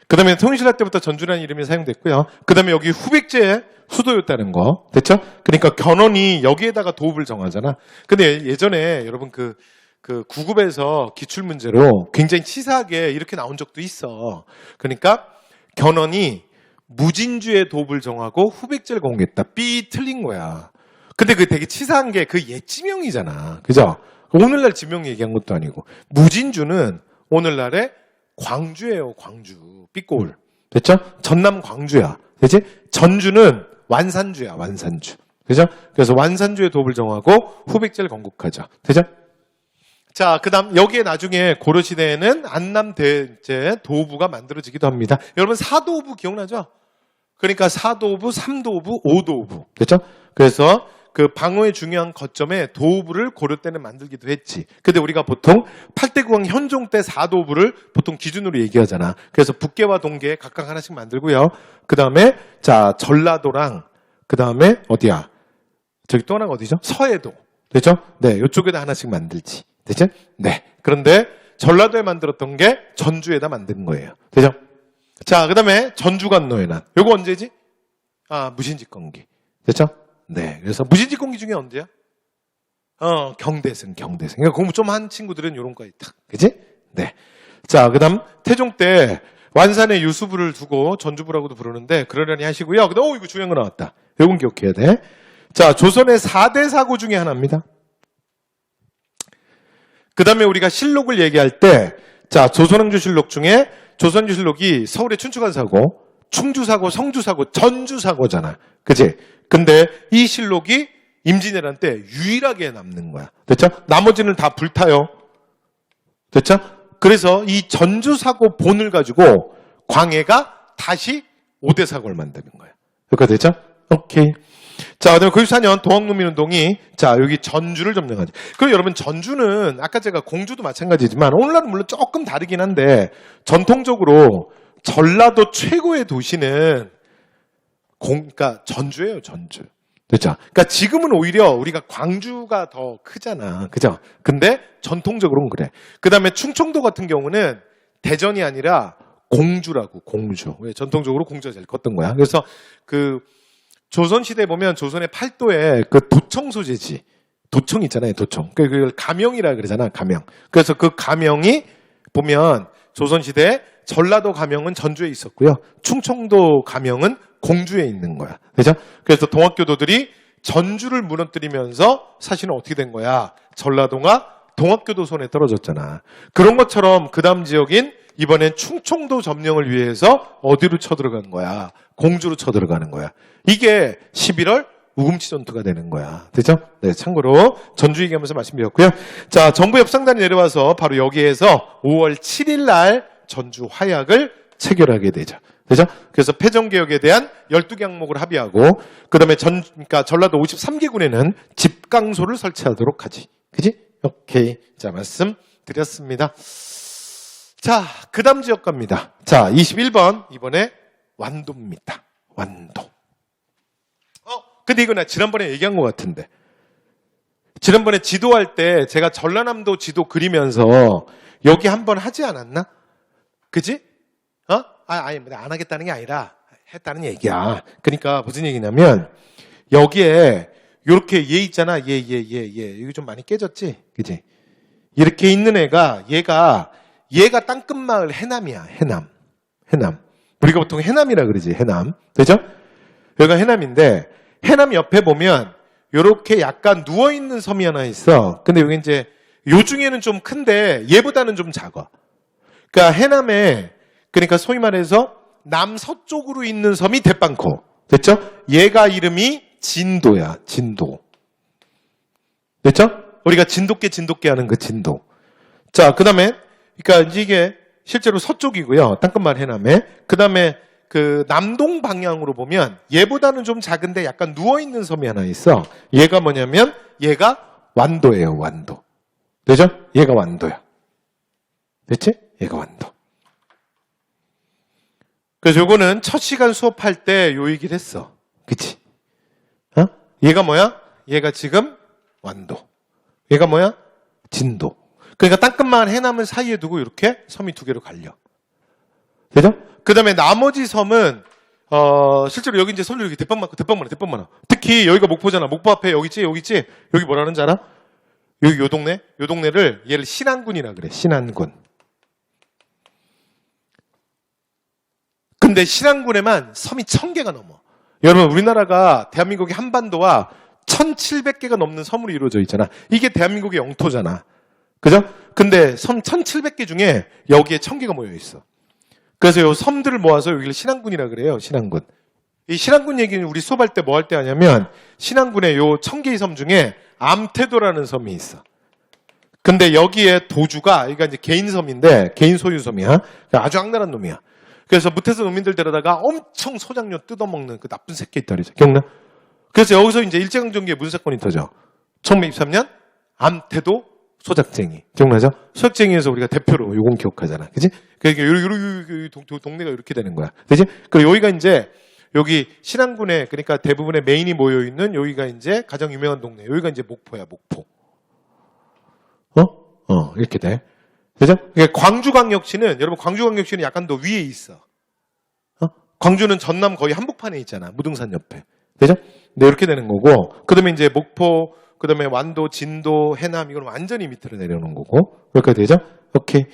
그 다음에 통일신라 때부터 전주라는 이름이 사용됐고요. 그 다음에 여기 후백제의 수도였다는 거. 됐죠? 그러니까 견훤이 여기에다가 도읍을 정하잖아. 근데 예전에 여러분 그 9급에서 기출문제로 굉장히 치사하게 이렇게 나온 적도 있어. 그러니까 견훤이 무진주의 도읍을 정하고 후백제를 공개했다. 삐 틀린 거야. 근데 그 되게 치사한 게 그 옛 지명이잖아. 그죠? 오늘날 지명 얘기한 것도 아니고. 무진주는 오늘날의 광주예요, 광주. 삐꼬울. 됐죠? 전남 광주야. 그치? 전주는 완산주야, 완산주. 그죠? 그래서 완산주의 도읍을 정하고 후백제를 건국하자. 되죠? 자, 그 다음, 여기에 나중에 고려시대에는 안남대제 도부가 만들어지기도 합니다. 여러분, 사도부 기억나죠? 그러니까 사도부, 삼도부, 오도부. 됐죠? 그래서 그 방어의 중요한 거점에 도부를 고려 때는 만들기도 했지. 근데 우리가 보통 8대 국왕 현종 때 사도부를 보통 기준으로 얘기하잖아. 그래서 북계와 동계 각각 하나씩 만들고요. 그 다음에, 자, 전라도랑, 그 다음에, 어디야? 저기 또 하나가 어디죠? 서해도. 됐죠? 네, 이쪽에다 하나씩 만들지. 되죠? 네. 그런데 전라도에 만들었던 게 전주에다 만든 거예요. 되죠? 자, 그 다음에 전주관노의 난. 요거 언제지? 무신직공기. 됐죠? 네. 그래서 무신직공기 중에 언제야? 경대승. 그러니까 공부 좀 한 친구들은 요런 거 있다. 그지? 네. 자, 그 다음 태종 때 완산에 유수부를 두고 전주부라고도 부르는데 그러려니 하시고요. 그 다음, 이거 중요한 거 나왔다. 요건 기억해야 돼. 자, 조선의 4대 사고 중에 하나입니다. 그 다음에 우리가 실록을 얘기할 때, 자, 조선왕조실록 중에 조선왕조실록이 서울의 춘추관사고, 충주사고, 성주사고, 전주사고잖아. 그치? 근데 이 실록이 임진왜란 때 유일하게 남는 거야. 됐죠? 나머지는 다 불타요. 됐죠? 그래서 이 전주사고 본을 가지고 광해가 다시 5대 사고를 만드는 거야. 그러니까 됐죠? 오케이. 자, 그다음에 94년 동학농민운동이 자 여기 전주를 점령하죠. 그리고 여러분 전주는 아까 제가 공주도 마찬가지지만 오늘날은 물론 조금 다르긴 한데 전통적으로 전라도 최고의 도시는 그러니까 전주예요, 전주. 그렇죠? 그러니까 지금은 오히려 우리가 광주가 더 크잖아, 그죠? 근데 전통적으로는 그래. 그다음에 충청도 같은 경우는 대전이 아니라 공주라고, 공주. 왜 전통적으로 공주가 제일 컸던 거야. 그래서 그 조선시대에 보면 조선의 팔도에 그 도청 소재지. 도청 있잖아요, 도청. 그걸 가명이라 그러잖아, 가명. 그래서 그 가명이 보면 조선시대에 전라도 가명은 전주에 있었고요. 충청도 가명은 공주에 있는 거야. 그죠? 그래서 동학교도들이 전주를 무너뜨리면서 사실은 어떻게 된 거야? 전라도가 동학교도 손에 떨어졌잖아. 그런 것처럼 그 다음 지역인 이번엔 충청도 점령을 위해서 어디로 쳐들어간 거야? 공주로 쳐들어가는 거야. 이게 11월 우금치 전투가 되는 거야. 되죠? 네, 참고로 전주 얘기하면서 말씀드렸고요. 자, 정부 협상단이 내려와서 바로 여기에서 5월 7일 날 전주 화약을 체결하게 되죠. 그죠? 그래서 패전개혁에 대한 12개 항목을 합의하고 그다음에 그러니까 전라도 53개군에는 집강소를 설치하도록 하지. 그지? 오케이. 자, 말씀드렸습니다. 자, 그 다음 지역 갑니다. 자, 21번. 이번에 완도입니다. 완도. 근데 이거 나 지난번에 얘기한 것 같은데. 지난번에 지도할 때 제가 전라남도 지도 그리면서 여기 한번 하지 않았나? 그지? 아니, 안 하겠다는 게 아니라 했다는 얘기야. 그러니까 무슨 얘기냐면 여기에 요렇게 얘 있잖아. 얘. 이거 좀 많이 깨졌지? 그지? 이렇게 있는 애가 얘가 땅끝마을 해남이야. 해남. 우리가 보통 해남이라 그러지. 해남. 되죠? 여기가 해남인데 해남 옆에 보면 요렇게 약간 누워있는 섬이 하나 있어. 근데 여기 이제 요 중에는 좀 큰데 얘보다는 좀 작아. 그러니까 해남에 그러니까 소위 말해서 남서쪽으로 있는 섬이 대빵코. 됐죠? 얘가 이름이 진도야. 진도. 됐죠? 우리가 진돗개 하는 그 진도. 자, 그 다음에, 그러니까 이게 실제로 서쪽이고요. 땅끝마을 해남에. 그 다음에 그 남동 방향으로 보면 얘보다는 좀 작은데 약간 누워있는 섬이 하나 있어. 얘가 뭐냐면 얘가 완도예요. 완도. 되죠? 얘가 완도야. 됐지? 얘가 완도. 그래서 요거는 첫 시간 수업할 때 요 얘기를 했어. 그치? 어? 얘가 뭐야? 얘가 지금 완도. 얘가 뭐야? 진도. 그러니까 땅끝마을 해남을 사이에 두고 이렇게 섬이 두 개로 갈려. 되죠? 그 다음에 나머지 섬은, 실제로 여기 이제 서울 여기 대빵 많아. 특히 여기가 목포잖아. 목포 앞에 여기 있지? 여기 뭐라는 줄 알아? 여기 요 동네를 얘를 신안군이라 그래. 신안군. 근데 신안군에만 섬이 1000개가 넘어. 여러분, 우리나라가 대한민국의 한반도와 1700개가 넘는 섬으로 이루어져 있잖아. 이게 대한민국의 영토잖아. 그죠? 근데 섬 1700개 중에 여기에 1000개가 모여 있어. 그래서 요 섬들을 모아서 여기를 신안군이라 그래요. 신안군. 이 신안군 얘기는 우리 수업할 때 뭐 할 때 하냐면 신안군의 요 1000개의 섬 중에 암태도라는 섬이 있어. 근데 여기에 도주가 그러니까 이제 개인 섬인데 개인 소유 섬이야. 그러니까 아주 악랄한 놈이야. 그래서 무태서 농민들 데려다가 엄청 소장료 뜯어먹는 그 나쁜 새끼 있다 그러죠. 기억나? 그래서 여기서 이제 일제강점기에 무슨 사건이 터져? 1923년 암태도 소작쟁이. 기억나죠? 소작쟁이에서 우리가 대표로 요건 기억하잖아. 그지? 그러니까 동네가 이렇게 되는 거야. 그지? 그리고 여기가 이제 여기 신안군에 그러니까 대부분의 메인이 모여 있는 여기가 이제 가장 유명한 동네. 여기가 이제 목포야, 목포. 이렇게 돼. 그죠? 그러니까 광주광역시는 여러분 광주광역시는 약간 더 위에 있어. 광주는 전남 거의 한복판에 있잖아. 무등산 옆에. 그죠? 네, 이렇게 되는 거고. 그다음에 이제 목포, 그다음에 완도, 진도, 해남 이건 완전히 밑으로 내려오는 거고. 그렇게 되죠? 오케이.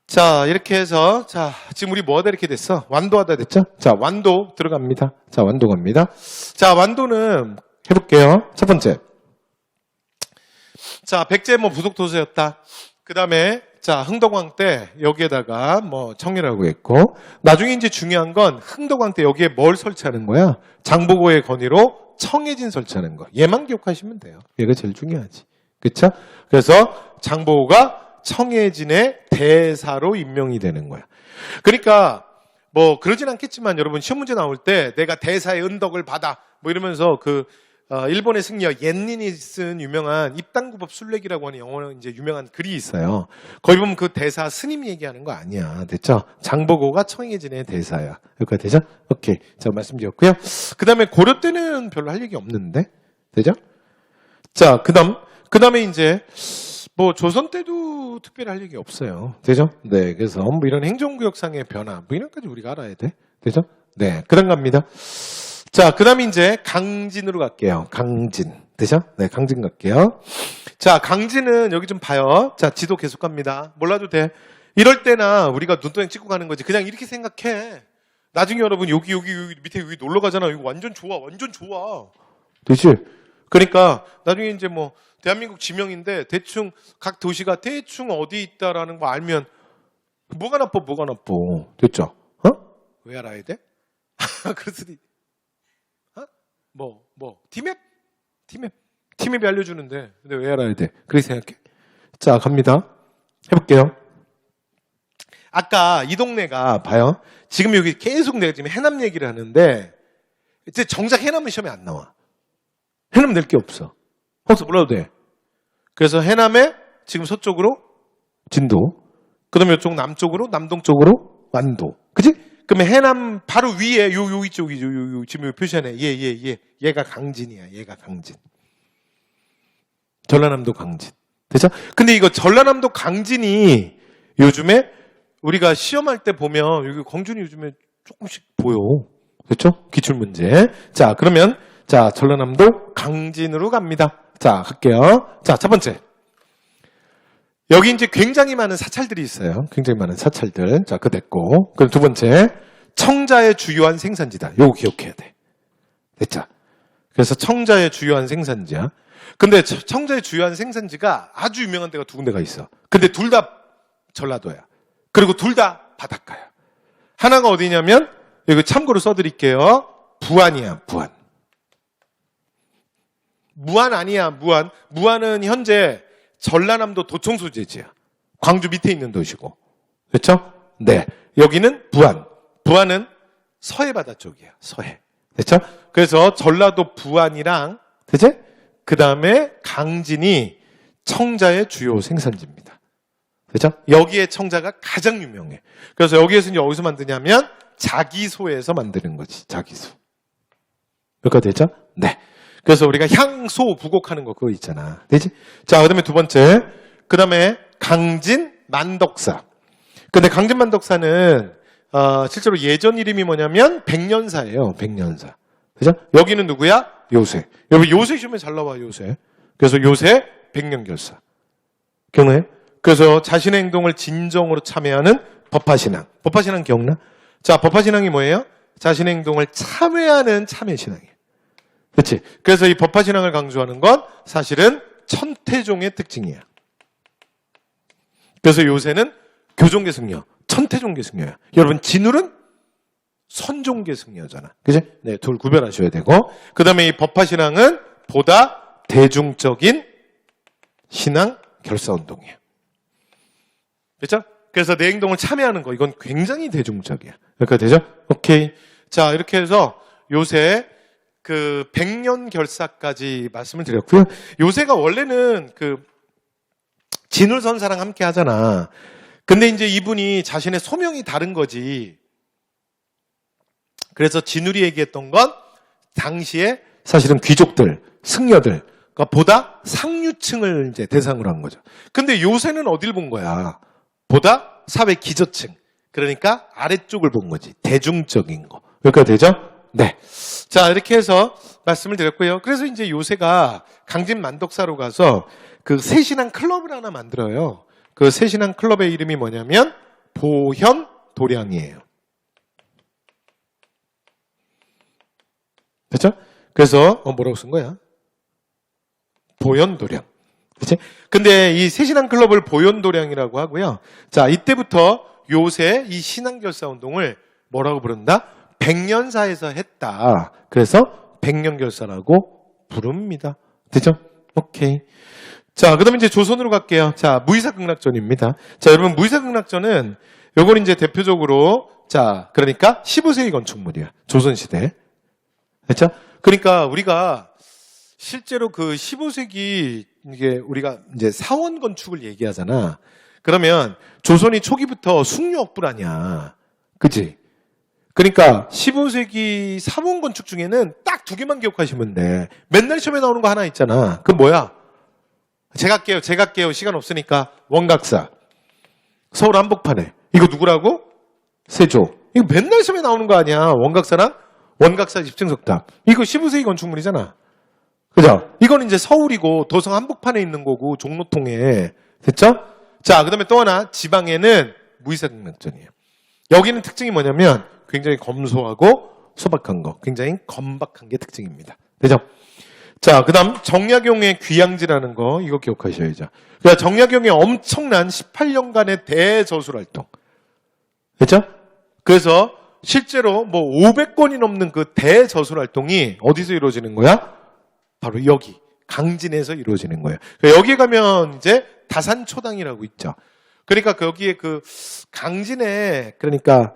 자, 이렇게 해서 자, 지금 우리 뭐 하다 이렇게 됐어? 완도 하다 됐죠? 자, 완도 들어갑니다. 자, 완도 갑니다. 자, 완도는 해 볼게요. 첫 번째. 자, 백제 뭐 부속 도서였다. 그다음에 자, 흥덕왕 때 여기에다가 뭐 청해라고 했고 나중에 이제 중요한 건 흥덕왕 때 여기에 뭘 설치하는 거야? 장보고의 건의로 청해진 설치하는 거. 얘만 기억하시면 돼요. 얘가 제일 중요하지. 그렇죠? 그래서 장보고가 청해진의 대사로 임명이 되는 거야. 그러니까 뭐 그러진 않겠지만 여러분 시험 문제 나올 때 내가 대사의 은덕을 받아 뭐 이러면서 그 일본의 승려 옌린이 쓴 유명한 입당구법 순례기라고 하는 영어로 이제 유명한 글이 있어요. 거기 보면 그 대사 스님이 얘기하는 거 아니야. 됐죠? 장보고가 청해진의 대사야. 여기까지 되죠? 오케이. 자, 말씀드렸고요. 그 다음에 고려 때는 별로 할 얘기 없는데. 되죠? 자, 그 다음에 이제 뭐 조선 때도 특별히 할 얘기 없어요. 되죠? 네. 그래서 뭐 이런 행정구역상의 변화 뭐 이런 까지 우리가 알아야 돼. 되죠? 네. 그 다음 갑니다. 자, 그 다음에 이제 강진으로 갈게요. 강진. 되죠? 네, 강진 갈게요. 자, 강진은 여기 좀 봐요. 자, 지도 계속 갑니다. 몰라도 돼. 이럴 때나 우리가 눈도장 찍고 가는 거지. 그냥 이렇게 생각해. 나중에 여러분 여기 밑에 여기 놀러 가잖아. 이거 완전 좋아. 되지? 그러니까 나중에 이제 뭐 대한민국 지명인데 대충 각 도시가 대충 어디 있다라는 거 알면 뭐가 나빠. 됐죠? 왜 알아야 돼? 그럴 수도 있 티맵이 알려주는데, 근데 왜 알아야 돼? 그렇게 생각해. 자, 갑니다. 해볼게요. 아까 이 동네가, 봐요. 지금 여기 계속 내가 지금 해남 얘기를 하는데, 이제 정작 해남은 시험에 안 나와. 해남 낼 게 없어. 혹시 몰라도 돼. 그래서 해남에 지금 서쪽으로 진도, 그 다음에 이쪽 남쪽으로, 남동 쪽으로 완도. 그치? 그러면 해남 바로 위에 요 이쪽이 지금 요 표시하네. 얘가 강진이야. 얘가 강진. 전라남도 강진. 됐죠? 근데 이거 전라남도 강진이 요즘에 우리가 시험할 때 보면 여기 광준이 요즘에 조금씩 보여. 됐죠? 기출 문제. 자, 그러면 자, 전라남도 강진으로 갑니다. 자, 갈게요. 자, 첫 번째. 여기 이제 굉장히 많은 사찰들이 있어요. 굉장히 많은 사찰들. 자, 그거 됐고. 그럼 두 번째. 청자의 주요한 생산지다. 요거 기억해야 돼. 됐죠? 그래서 청자의 주요한 생산지야. 근데 청자의 주요한 생산지가 아주 유명한 데가 두 군데가 있어. 근데 둘 다 전라도야. 그리고 둘 다 바닷가야. 하나가 어디냐면, 여기 참고로 써드릴게요. 부안이야, 부안. 무안 아니야, 무안. 무안은 현재 전라남도 도청 소재지야. 광주 밑에 있는 도시고. 그렇죠? 네. 여기는 부안. 부안은 서해 바다 쪽이야. 서해. 그렇죠? 그래서 전라도 부안이랑 그치? 그다음에 강진이 청자의 주요 생산지입니다. 그렇죠? 여기에 청자가 가장 유명해. 그래서 여기에서 이제 어디서 만드냐면 자기소에서 만드는 거지. 자기소. 여기까지 되죠? 네. 그래서 우리가 향소 부곡하는 거 그거 있잖아. 되지? 자, 그다음에 두 번째. 그다음에 강진 만덕사. 근데 강진 만덕사는 실제로 예전 이름이 뭐냐면 백년사예요. 백년사. 그죠? 여기는 누구야? 요새. 여기 요새 시험에 잘 나와, 요새. 그래서 요새 백년결사. 기억나요? 그래서 자신의 행동을 진정으로 참회하는 법화신앙. 법화신앙 기억나? 자, 법화신앙이 뭐예요? 자신의 행동을 참회하는 참회신앙이에요. 그렇지? 그래서 이 법화신앙을 강조하는 건 사실은 천태종의 특징이에요. 그래서 요새는 교종계승려, 천태종계승려야. 여러분, 진울은 선종계승려잖아. 그지? 네, 둘 구별하셔야 되고. 그 다음에 이 법화신앙은 보다 대중적인 신앙 결사운동이에요. 그렇죠? 그래서 내 행동을 참여하는 거, 이건 굉장히 대중적이야. 그러니까 되죠? 오케이. 자, 이렇게 해서 요새 그 백년결사까지 말씀을 드렸고요. 요새가 원래는 그 진울선사랑 함께 하잖아. 근데 이제 이분이 자신의 소명이 다른 거지. 그래서 진울이 얘기했던 건 당시에 사실은 귀족들, 승려들, 그러니까 보다 상류층을 이제 대상으로 한 거죠. 근데 요새는 어딜 본 거야? 보다 사회 기저층. 그러니까 아래쪽을 본 거지. 대중적인 거. 여기까지 되죠? 네. 자, 이렇게 해서 말씀을 드렸고요. 그래서 이제 요새가 강진 만덕사로 가서 그 새신앙 클럽을 하나 만들어요. 그 새신앙 클럽의 이름이 뭐냐면 보현도량이에요. 됐죠? 그래서 뭐라고 쓴 거야? 보현도량. 그치? 근데 이 새신앙 클럽을 보현도량이라고 하고요. 자, 이때부터 요새 이 신앙결사 운동을 뭐라고 부른다? 백년사에서 했다. 그래서 백년결사라고 부릅니다. 됐죠? 오케이. 자, 그 다음에 이제 조선으로 갈게요. 자, 무이사극락전입니다. 자, 여러분, 무이사극락전은 요건 이제 대표적으로, 자, 그러니까 15세기 건축물이야. 조선시대. 됐죠? 그러니까 우리가 실제로 그 15세기 이게 우리가 이제 사원 건축을 얘기하잖아. 그러면 조선이 초기부터 숭유억불 아니야. 그치? 그러니까 15세기 사원 건축 중에는 딱 두 개만 기억하시면 돼. 맨날 시험에 나오는 거 하나 있잖아. 그건 뭐야? 제가 할게요. 시간 없으니까. 원각사. 서울 한복판에. 이거 누구라고? 세조. 이거 맨날 시험에 나오는 거 아니야. 원각사랑 원각사 집층석탑. 이거 15세기 건축물이잖아. 그죠? 이건 이제 서울이고 도성 한복판에 있는 거고 종로통에. 됐죠? 자, 그 다음에 또 하나 지방에는 무이사극락전이에요. 여기는 특징이 뭐냐면 굉장히 검소하고 소박한 거. 굉장히 건박한 게 특징입니다. 되죠? 자, 그 다음 정약용의 귀양지라는 거 이거 기억하셔야죠. 그러니까 정약용의 엄청난 18년간의 대저술활동. 됐죠? 그래서 실제로 뭐 500건이 넘는 그 대저술활동이 어디서 이루어지는 거야? 바로 여기 강진에서 이루어지는 거예요. 그러니까 여기 가면 이제 다산초당이라고 있죠. 그러니까 여기에 그 강진에 그러니까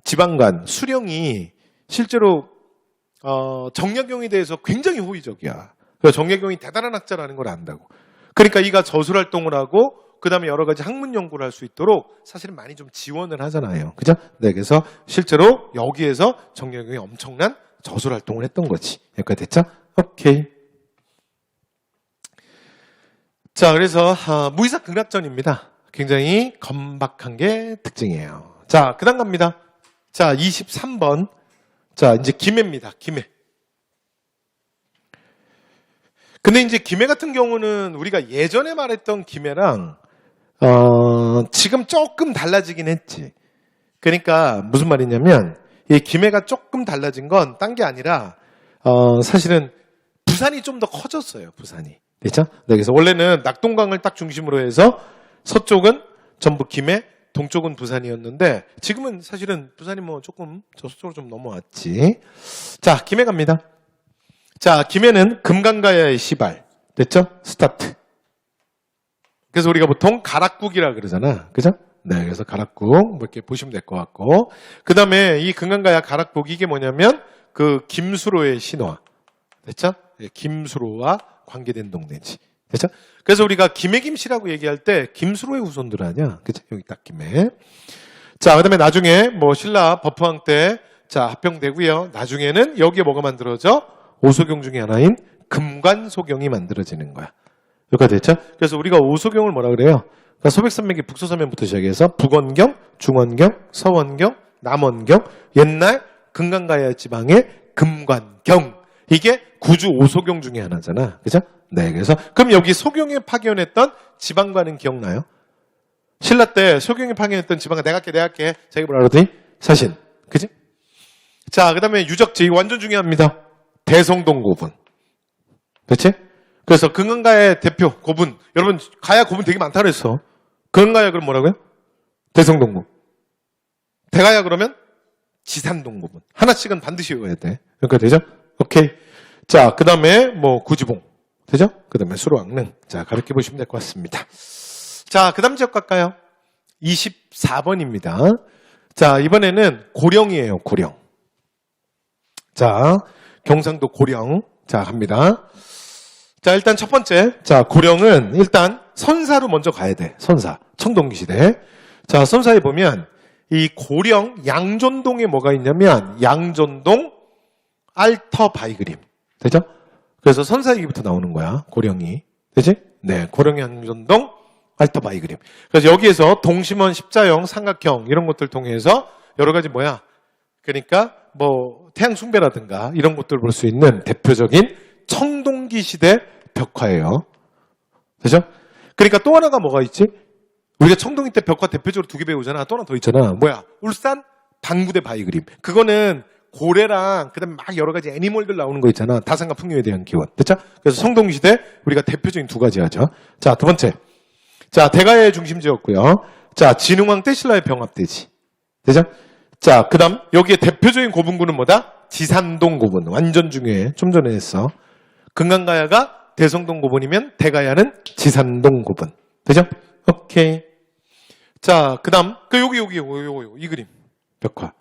지방관 수령이 실제로 정약용에 대해서 굉장히 호의적이야. 그래서 정약용이 대단한 학자라는 걸 안다고. 그러니까 이가 저술활동을 하고 그 다음에 여러 가지 학문 연구를 할 수 있도록 사실은 많이 좀 지원을 하잖아요. 그죠? 네, 그래서 실제로 여기에서 정약용이 엄청난 저술활동을 했던 거지. 여기까지 됐죠? 오케이. 자, 그래서 무이사극락전입니다. 굉장히 건박한 게 특징이에요. 자, 그 다음 갑니다. 자, 23번. 자, 이제 김해입니다. 김해. 근데 이제 김해 같은 경우는 우리가 예전에 말했던 김해랑 지금 조금 달라지긴 했지. 그러니까 무슨 말이냐면 이 김해가 조금 달라진 건 딴 게 아니라 사실은 부산이 좀 더 커졌어요. 부산이. 됐죠? 네, 그래서 원래는 낙동강을 딱 중심으로 해서 서쪽은 전부 김해, 동쪽은 부산이었는데 지금은 사실은 부산이 뭐 조금 저쪽으로 좀 넘어왔지. 자, 김해 갑니다. 자, 김해는 금강가야의 시발. 됐죠? 스타트. 그래서 우리가 보통 가락국이라 그러잖아. 그죠? 네, 그래서 가락국. 뭐 이렇게 보시면 될 것 같고. 그 다음에 이 금강가야 가락국 이게 뭐냐면 그 김수로의 신화. 됐죠? 예, 김수로와 관계된 동네지. 됐죠? 그래서 우리가 김해김씨라고 얘기할 때 김수로의 후손들 아니야. 그죠? 여기 딱 김해. 자, 그 다음에 나중에 뭐 신라 법화왕 때 자, 합병되고요. 나중에는 여기에 뭐가 만들어져? 오소경 중에 하나인 금관소경이 만들어지는 거야. 여기까지 됐죠? 그래서 우리가 오소경을 뭐라 그래요? 그러니까 소백산맥의 북서서면부터 시작해서 북원경, 중원경, 서원경, 남원경, 옛날 금강가야 지방의 금관경. 이게 구주 오소경 중에 하나잖아. 그죠? 네, 그래서 그럼 여기 소경에 파견했던 지방관은 기억나요? 신라 때 소경에 파견했던 지방관 내가 할게. 자기 뭐라 그러더니? 사신. 그지? 자, 그 다음에 유적지. 이거 완전 중요합니다. 대성동 고분. 그렇지? 그래서 금강가야의 대표 고분. 여러분 가야 고분 되게 많다 그랬어. 금강가야 그럼 뭐라고요? 대성동 고분. 대가야 그러면 지산동 고분. 하나씩은 반드시 외워야 돼. 그러니까 되죠? 오케이. 자, 그 다음에 뭐 구지봉. 되죠? 그 다음에 수로왕릉. 자, 가볍게 보시면 될 것 같습니다. 자, 그 다음 지역 갈까요? 24번입니다. 자, 이번에는 고령이에요. 고령. 자, 경상도 고령. 자, 갑니다. 자, 일단 첫 번째. 자, 고령은 일단 선사로 먼저 가야 돼. 선사. 청동기 시대. 자, 선사에 보면 이 고령 양존동에 뭐가 있냐면 양존동 알터 바이그림. 되죠? 그래서 선사 얘기부터 나오는 거야. 고령이. 되지? 네. 고령 양존동 알터 바이그림. 그래서 여기에서 동심원 십자형, 삼각형 이런 것들 통해서 여러 가지 뭐야? 그러니까 뭐 태양 숭배라든가 이런 것들을 볼 수 있는 대표적인 청동기 시대 벽화예요. 그죠? 그러니까 또 하나가 뭐가 있지? 우리가 청동기 때 벽화 대표적으로 두 개 배우잖아. 또 하나 더 있잖아. 뭐야? 울산 방구대 바위그림. 그거는 고래랑 그다음에 막 여러 가지 애니멀들 나오는 거 있잖아. 다산과 풍요에 대한 기원. 됐죠? 그래서 청동기 시대 우리가 대표적인 두 가지 하죠. 자, 두 번째. 자, 대가야의 중심지였고요. 자, 진흥왕 때 신라의 병합대지. 되죠? 자, 그 다음, 여기에 대표적인 고분군은 뭐다? 지산동 고분. 완전 중요해. 좀 전에 했어. 금강가야가 대성동 고분이면 대가야는 지산동 고분. 되죠? 오케이. 자, 그 다음, 이 그림. 벽화.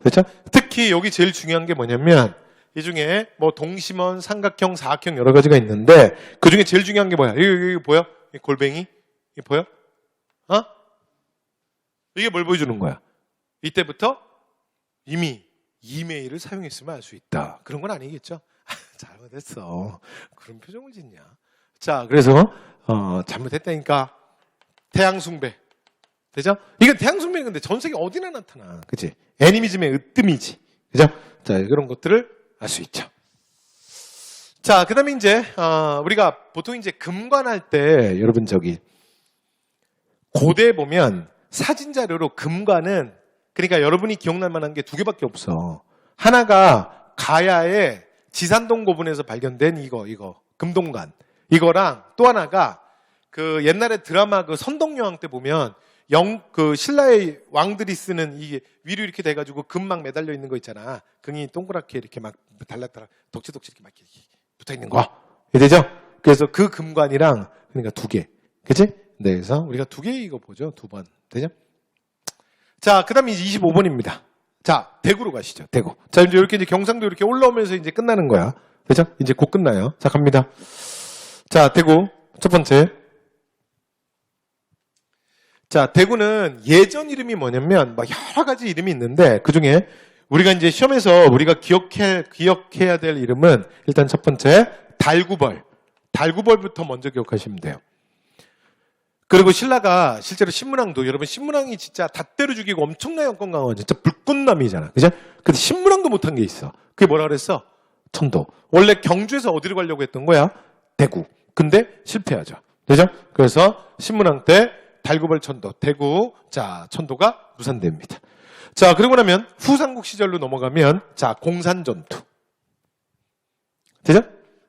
됐죠? 특히 여기 제일 중요한 게 뭐냐면, 이 중에 뭐 동심원, 삼각형, 사각형 여러 가지가 있는데, 그 중에 제일 중요한 게 뭐야? 이거 보여? 이 골뱅이? 이거 보여? 어? 이게 뭘 보여주는 거야? 이때부터 이미 이메일을 사용했으면 알 수 있다. 그런 건 아니겠죠? 잘못했어. 그런 표정을 짓냐? 자, 그래서 잘못했다니까 태양숭배. 되죠? 이건 태양숭배는 근데 전 세계 어디나 나타나. 그치? 애니미즘의 으뜸이지. 그죠? 자, 그런 것들을 알 수 있죠. 자, 그 다음에 이제 우리가 보통 이제 금관할 때 여러분 저기 고대에 보면 사진 자료로 금관은 그러니까 여러분이 기억날 만한 게 두 개밖에 없어. 하나가 가야의 지산동 고분에서 발견된 이거 금동관. 이거랑 또 하나가 그 옛날에 드라마 그 선덕여왕 때 보면 그 신라의 왕들이 쓰는 이게 위로 이렇게 돼가지고 금 막 매달려 있는 거 있잖아. 금이 동그랗게 이렇게 막 달락달락 덕지덕지 이렇게 막 이렇게 붙어 있는 거. 되죠? 그래서 그 금관이랑 그러니까 두 개. 그치? 네, 그래서 우리가 두 개 이거 보죠. 두 번. 되죠? 자, 그 다음에 이제 25번입니다. 자, 대구로 가시죠. 대구. 자, 이제 이렇게 이제 경상도 이렇게 올라오면서 이제 끝나는 거야. 그죠? 이제 곧 끝나요. 자, 갑니다. 자, 대구. 첫 번째. 자, 대구는 예전 이름이 뭐냐면 막 여러 가지 이름이 있는데 그 중에 우리가 이제 시험에서 우리가 기억해야 될 이름은 일단 첫 번째 달구벌. 달구벌부터 먼저 기억하시면 돼요. 그리고 신라가 실제로 신문왕도 여러분 신문왕이 진짜 닷대로 죽이고 엄청나게 영권 강화 진짜 불꽃남이잖아. 그죠? 근데 신문왕도 못한 게 있어. 그게 뭐라 그랬어? 천도. 원래 경주에서 어디로 가려고 했던 거야? 대구. 근데 실패하죠. 그죠? 그래서 신문왕 때 달구벌 천도, 대구, 자, 천도가 무산됩니다. 자, 그러고 나면 후삼국 시절로 넘어가면 자, 공산 전투. 되죠?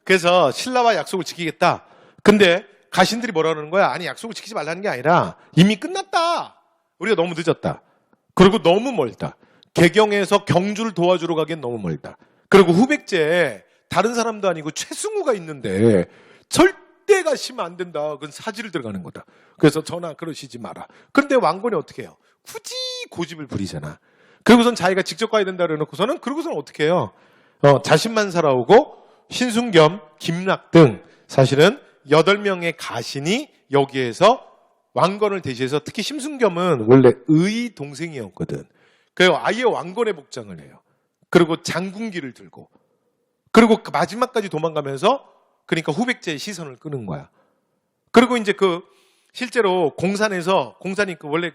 그래서 신라와 약속을 지키겠다. 근데 가신들이 뭐라 그러는 거야? 아니, 약속을 지키지 말라는 게 아니라 이미 끝났다. 우리가 너무 늦었다. 그리고 너무 멀다. 개경에서 경주를 도와주러 가기엔 너무 멀다. 그리고 후백제에 다른 사람도 아니고 최승우가 있는데 절대 가시면 안 된다. 그건 사지를 들어가는 거다. 그래서 전하 그러시지 마라. 그런데 왕건이 어떻게 해요? 굳이 고집을 부리잖아. 그리고선 자기가 직접 가야 된다 그래놓고서는 그러고서는 어떻게 해요? 자신만 살아오고 신순겸, 김락 등 사실은 8명의 가신이 여기에서 왕건을 대신해서 특히 심순겸은 원래 의 동생이었거든. 그래서 아예 왕건의 복장을 해요. 그리고 장군기를 들고 그리고 그 마지막까지 도망가면서 그러니까 후백제의 시선을 끄는 거야. 그리고 이제 실제로 공산이 원래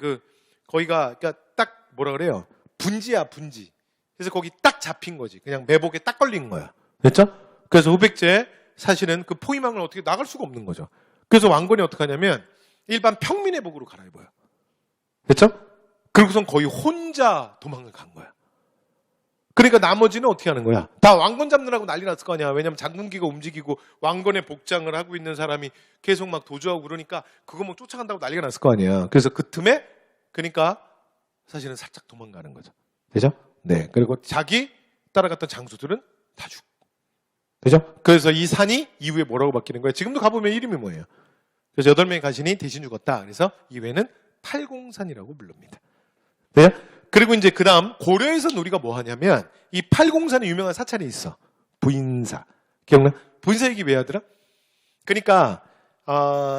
거기가 그러니까 딱 뭐라 그래요? 분지야, 분지. 그래서 거기 딱 잡힌 거지. 그냥 매복에 딱 걸린 거야. 됐죠? 그래서 후백제 사실은 그 포위망을 어떻게 나갈 수가 없는 거죠. 그래서 왕건이 어떻게 하냐면 일반 평민의 복으로 갈아입어요. 됐죠? 그리고선 거의 혼자 도망을 간 거야. 그러니까 나머지는 어떻게 하는 거야? 다 왕건 잡느라고 난리 났을 거 아니야. 왜냐면 장군기가 움직이고 왕건의 복장을 하고 있는 사람이 계속 막 도주하고 그러니까 그거 뭐 쫓아간다고 난리가 났을 거 아니야. 그래서 그 틈에 그러니까 사실은 살짝 도망가는 거죠. 되죠? 네. 그리고 자기 따라갔던 장수들은 다 죽고. 되죠? 그래서 이 산이 이후에 뭐라고 바뀌는 거예요? 지금도 가보면 이름이 뭐예요? 그래서 8명의 가신이 대신 죽었다. 그래서 이후에는 팔공산이라고 부릅니다. 네? 그리고 이제 그 다음 고려에서 우리가 뭐 하냐면 이 팔공산에 유명한 사찰이 있어. 부인사. 기억나? 부인사 얘기 왜 하더라? 그러니까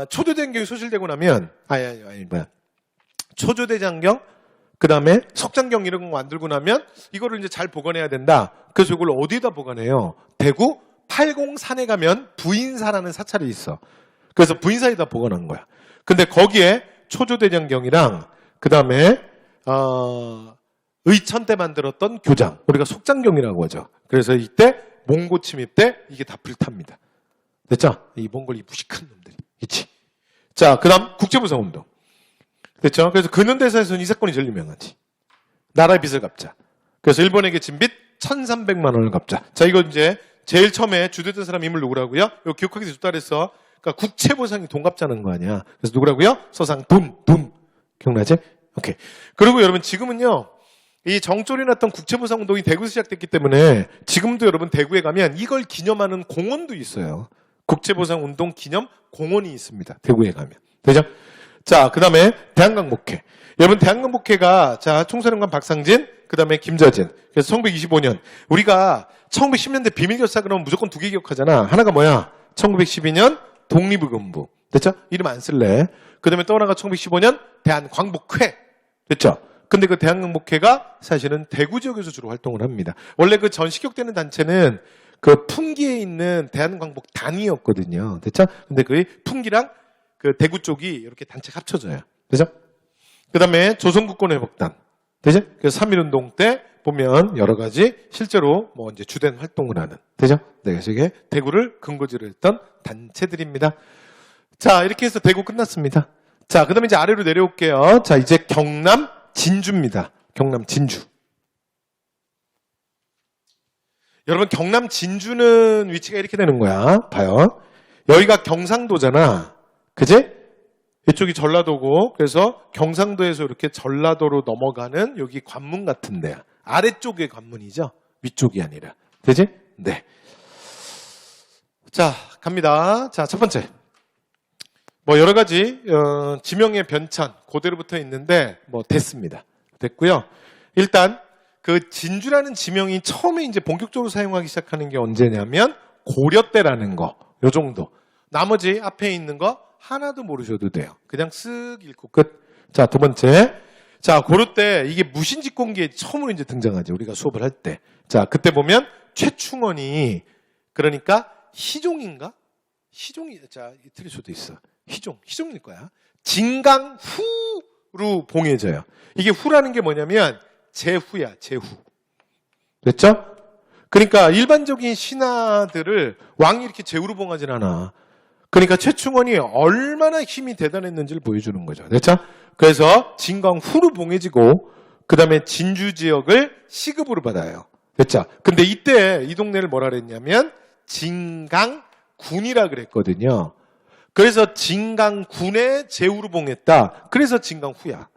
초조대장경이 소실되고 나면 초조대장경 그 다음에 석장경 이런 거 만들고 나면 이거를 이제 잘 보관해야 된다. 그래서 이걸 어디다 보관해요? 대구 팔공산에 가면 부인사라는 사찰이 있어. 그래서 부인사에다 보관한 거야. 근데 거기에 초조대장경이랑 그 다음에 의천 때 만들었던 교장 우리가 속장경이라고 하죠. 그래서 이때 몽고 침입 때 이게 다 불탑니다. 됐죠? 이 몽골 이 무식한 놈들이. 그치? 자, 그 다음 국제부상운동. 됐죠? 그래서 근현대사에서는 이 사건이 제일 유명하지. 나라의 빚을 갚자. 그래서 일본에게 진 빚 1,300만 원을 갚자. 자, 이거 이제 제일 처음에 주도했던 사람 인물 누구라고요? 이거 기억하기 좋다그랬어. 그러니까 국채보상이 돈 갚자는 거 아니야. 그래서 누구라고요? 서상 돈. 기억나지? 오케이. 그리고 여러분 지금은요. 이 정쫄이 났던 국채보상 운동이 대구에서 시작됐기 때문에 지금도 여러분 대구에 가면 이걸 기념하는 공원도 있어요. 국채보상 운동 기념 공원이 있습니다. 대구에 가면. 되죠? 자, 그 다음에 대한강목회. 여러분, 대한강목회가, 자, 총사령관 박상진, 그 다음에 김자진. 그래서 1925년. 우리가 1910년대 비밀결사 그러면 무조건 2개 기억하잖아. 하나가 뭐야? 1912년 독립의금부. 됐죠? 이름 안 쓸래. 그 다음에 또 하나가 1915년 대한광복회. 됐죠? 근데 그 대한강목회가 사실은 대구 지역에서 주로 활동을 합니다. 원래 그 전 식격되는 단체는 그 풍기에 있는 대한광복단이었거든요. 됐죠? 근데 그 풍기랑 그 대구 쪽이 이렇게 단체가 합쳐져요. 그죠? 그 다음에 조선국권회복단. 되죠? 그래서 3.1운동 때 보면 여러 가지 실제로 뭐 이제 주된 활동을 하는. 되죠? 네, 그래서 이게 대구를 근거지로 했던 단체들입니다. 자, 이렇게 해서 대구 끝났습니다. 자, 그 다음에 이제 아래로 내려올게요. 자, 이제 경남 진주입니다. 경남 진주. 여러분, 경남 진주는 위치가 이렇게 되는 거야. 봐요. 여기가 경상도잖아. 그지? 이쪽이 전라도고, 그래서 경상도에서 이렇게 전라도로 넘어가는 여기 관문 같은 데야. 아래쪽의 관문이죠? 위쪽이 아니라. 되지? 네. 자, 갑니다. 자, 첫 번째. 뭐 여러 가지 지명의 변찬 그대로 붙어 있는데 뭐 됐습니다. 됐고요. 일단 그 진주라는 지명이 처음에 이제 본격적으로 사용하기 시작하는 게 언제냐면 고려 때라는 거. 요 정도. 나머지 앞에 있는 거 하나도 모르셔도 돼요. 그냥 쓱 읽고 끝. 자, 두 번째. 자, 고려 때 이게 무신직공기에 처음으로 이제 등장하죠. 우리가 수업을 할 때. 자, 그때 보면 최충원이 그러니까 희종인가? 희종이, 자, 틀릴 수도 있어. 희종일 거야. 진강후로 봉해져요. 이게 후라는 게 뭐냐면 제후야, 제후. 됐죠? 그러니까 일반적인 신하들을 왕이 이렇게 제후로 봉하진 않아. 그러니까 최충원이 얼마나 힘이 대단했는지를 보여주는 거죠. 됐죠? 그래서 진강후로 봉해지고 그 다음에 진주 지역을 시급으로 받아요. 됐죠? 근데 이때 이 동네를 뭐라 그랬냐면 진강군이라 그랬거든요. 그래서 진강군의 제후로 봉했다. 그래서 진강후야.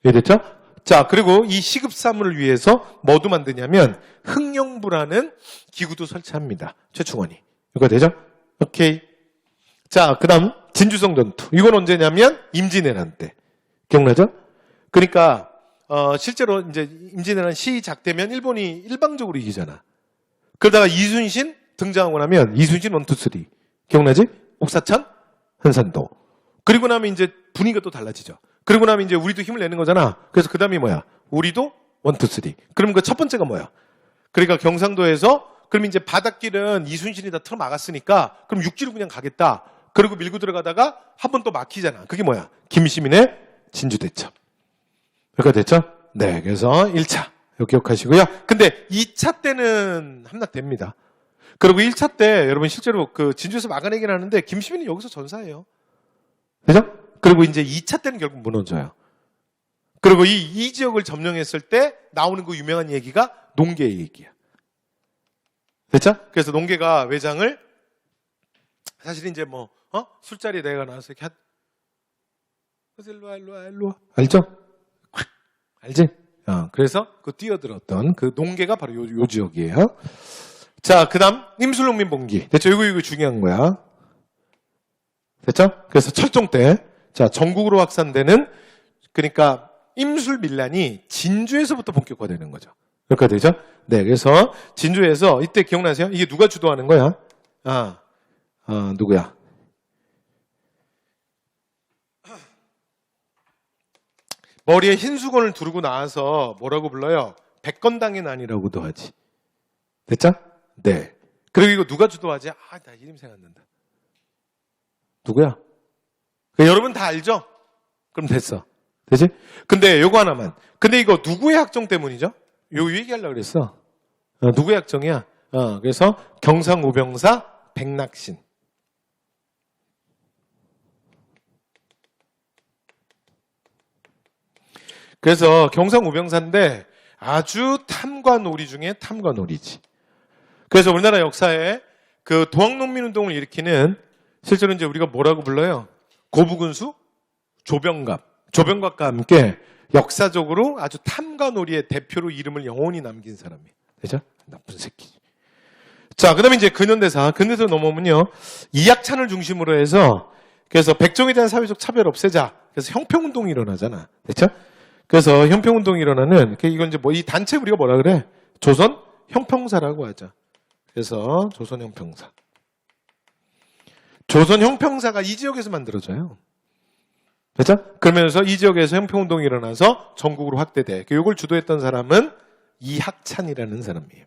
이해됐죠? 자, 그리고 이 시급사물을 위해서 뭐도 만드냐면 흑룡부라는 기구도 설치합니다. 최충원이. 이거 되죠? 오케이. 자, 그 다음 진주성 전투. 이건 언제냐면 임진왜란 때. 기억나죠? 그러니까 실제로 이제 임진왜란 시작되면 일본이 일방적으로 이기잖아. 그러다가 이순신 등장하고 나면 이순신 1, 2, 3. 기억나지? 옥사천, 한산도. 그리고 나면 이제 분위기가 또 달라지죠. 그리고 나면 이제 우리도 힘을 내는 거잖아. 그래서 그 다음이 뭐야? 우리도 1, 2, 3. 그럼 그 첫 번째가 뭐야? 그러니까 경상도에서 그럼 이제 바닷길은 이순신이 다 틀어 막았으니까 그럼 육지로 그냥 가겠다. 그리고 밀고 들어가다가 한 번 또 막히잖아. 그게 뭐야? 김시민의 진주대첩. 여기가 됐죠? 네. 그래서 1차. 이거 기억하시고요. 근데 2차 때는 함락됩니다. 그리고 1차 때 여러분 실제로 그 진주에서 막아내긴 하는데 김시민이 여기서 전사해요. 그죠? 그리고 이제 2차 때는 결국 무너져요. 그리고 이 지역을 점령했을 때 나오는 그 유명한 얘기가 농계 얘기야. 됐죠? 그래서 농계가 외장을 사실 이제 뭐 술자리에 내가 나와서 이렇게 그래서 일로 와. 알죠? 알지? 그래서 그 뛰어들었던 그 농계가 바로 요 지역이에요. 자, 그 다음 임술농민봉기. 됐죠? 이거 중요한 거야. 됐죠? 그래서 철종 때 자, 전국으로 확산되는 그러니까 임술 밀란이 진주에서부터 본격화되는 거죠. 그렇게 되죠? 네, 그래서 진주에서 이때 기억나세요? 이게 누가 주도하는 거야? 누구야? 머리에 흰 수건을 두르고 나와서 뭐라고 불러요? 백건당의 난이라고도 하지. 됐죠? 네. 그리고 이거 누가 주도하지? 나 이름 생각 안 난다. 누구야? 여러분 다 알죠? 그럼 됐어. 되지? 근데 요거 하나만. 근데 이거 누구의 학종 때문이죠? 요 얘기하려고 그랬어. 누구의 학종이야? 그래서 경상우병사 백낙신. 그래서 경상우병사인데 아주 탐관오리 중에 탐관오리지. 그래서 우리나라 역사에 그 도학농민운동을 일으키는 실제로 이제 우리가 뭐라고 불러요? 고부군수 조병갑과 함께 역사적으로 아주 탐관오리의 대표로 이름을 영원히 남긴 사람이에요. 되죠? 나쁜 새끼. 자, 그 다음에 이제 근현대사 넘어오면요. 이학찬을 중심으로 해서 그래서 백정에 대한 사회적 차별 없애자. 그래서 형평운동이 일어나잖아. 됐죠? 그래서 형평운동이 일어나는 이건 이제 뭐 이 단체 우리가 뭐라 그래? 조선 형평사라고 하죠. 그래서 조선 형평사. 조선 형평사가 이 지역에서 만들어져요. 그렇죠? 그러면서 이 지역에서 형평운동이 일어나서 전국으로 확대돼. 이걸 주도했던 사람은 이학찬이라는 사람이에요.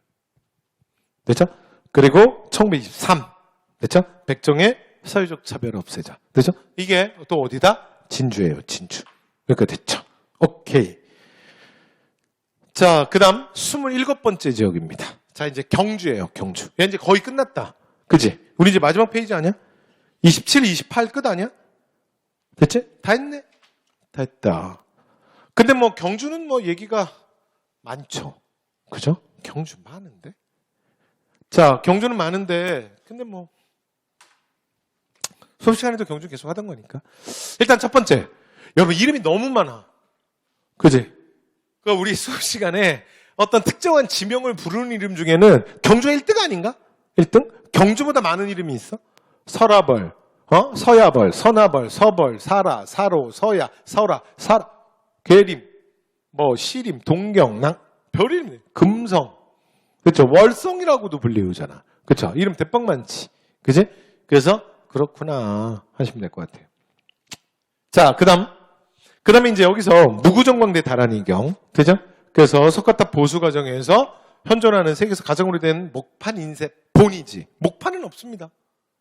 됐죠? 그리고 1923. 됐죠? 백정의 사회적 차별 없애자. 됐죠? 이게 또 어디다? 진주예요, 진주. 그러니까 됐죠? 오케이. 자, 그 다음 27번째 지역입니다. 자, 이제 경주예요, 경주. 얘 이제 거의 끝났다. 그치? 우리 이제 마지막 페이지 아니야? 27, 28 끝 아니야? 됐지? 다 했네? 다 했다. 근데 뭐 경주는 뭐 얘기가 많죠. 그죠? 경주 많은데? 자, 경주는 많은데, 근데 뭐, 수업 시간에도 경주 계속 하던 거니까. 일단 첫 번째. 여러분, 이름이 너무 많아. 그지? 그러니까 우리 수업 시간에 어떤 특정한 지명을 부르는 이름 중에는 경주가 1등 아닌가? 1등? 경주보다 많은 이름이 있어? 설아벌, 서야벌, 선아벌, 서벌, 사라, 사로, 서야, 설아, 사라, 계림, 뭐 시림, 동경, 별이름, 금성, 그렇죠? 월성이라고도 불리우잖아. 그렇죠? 이름 대빵 많지. 그지? 그래서 그렇구나 하시면 될 것 같아요. 자, 그다음에 이제 여기서 무구정광대 다란이경, 되죠? 그래서 석가탑 보수 과정에서 현존하는 세계에서 가장 오래된 목판 인쇄 본이지. 목판은 없습니다.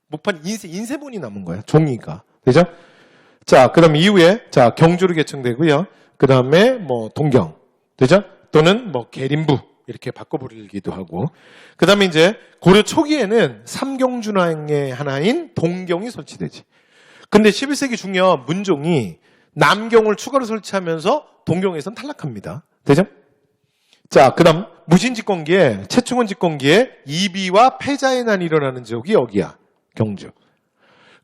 목판 인쇄본이 남은 거야. 종이가. 되죠? 자, 그다음 이후에 경주로 개청되고요. 그다음에 뭐 동경. 되죠? 또는 뭐 계림부 이렇게 바꿔 부르기도 하고. 그다음에 이제 고려 초기에는 삼경준왕의 하나인 동경이 설치되지. 근데 11세기 중엽 문종이 남경을 추가로 설치하면서 동경에선 탈락합니다. 되죠? 자, 그다음 무신집권기에 최충원 집권기에 이비와 패자의 난이 일어나는 지역이 여기야. 경주.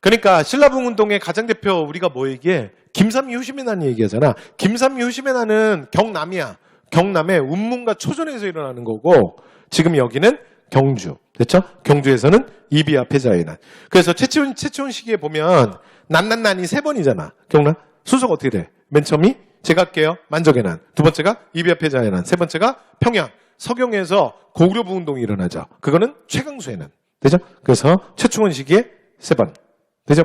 그러니까 신라붕 운동의 가장 대표 우리가 뭐 얘기해? 김삼리 효시매난 얘기하잖아. 김삼리 효시매난은 경남이야. 경남의 운문과 초전에서 일어나는 거고 지금 여기는 경주. 됐죠? 경주에서는 이비와 패자의 난. 그래서 최초원 시기에 보면 난난난이 3번이잖아. 기억나? 순서가 어떻게 돼? 맨 처음이 제각계요 만적의 난. 두 번째가 이비와 패자의 난. 세 번째가 평양. 서경에서 고구려부 운동이 일어나죠. 그거는 최강수의 난. 되죠? 그래서 최초원 시기에 3번. 되죠?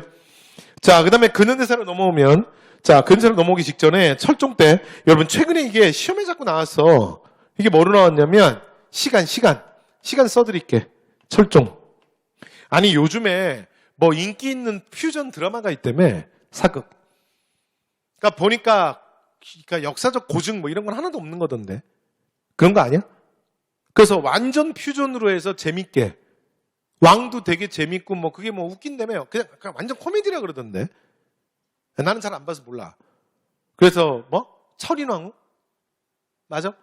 자, 그 다음에 근현대사로 넘어오면, 자, 근현대사로 넘어오기 직전에 철종 때, 여러분, 최근에 이게 시험에 자꾸 나왔어. 이게 뭐로 나왔냐면, 시간 써드릴게. 철종. 아니, 요즘에 뭐 인기 있는 퓨전 드라마가 있다며, 사극. 그러니까 보니까, 그러니까 역사적 고증 뭐 이런 건 하나도 없는 거던데. 그런 거 아니야? 그래서 완전 퓨전으로 해서 재밌게. 왕도 되게 재밌고 뭐 그게 뭐 웃긴다며요. 그냥 완전 코미디라 그러던데. 나는 잘 안 봐서 몰라. 그래서 뭐 철인왕후 맞아?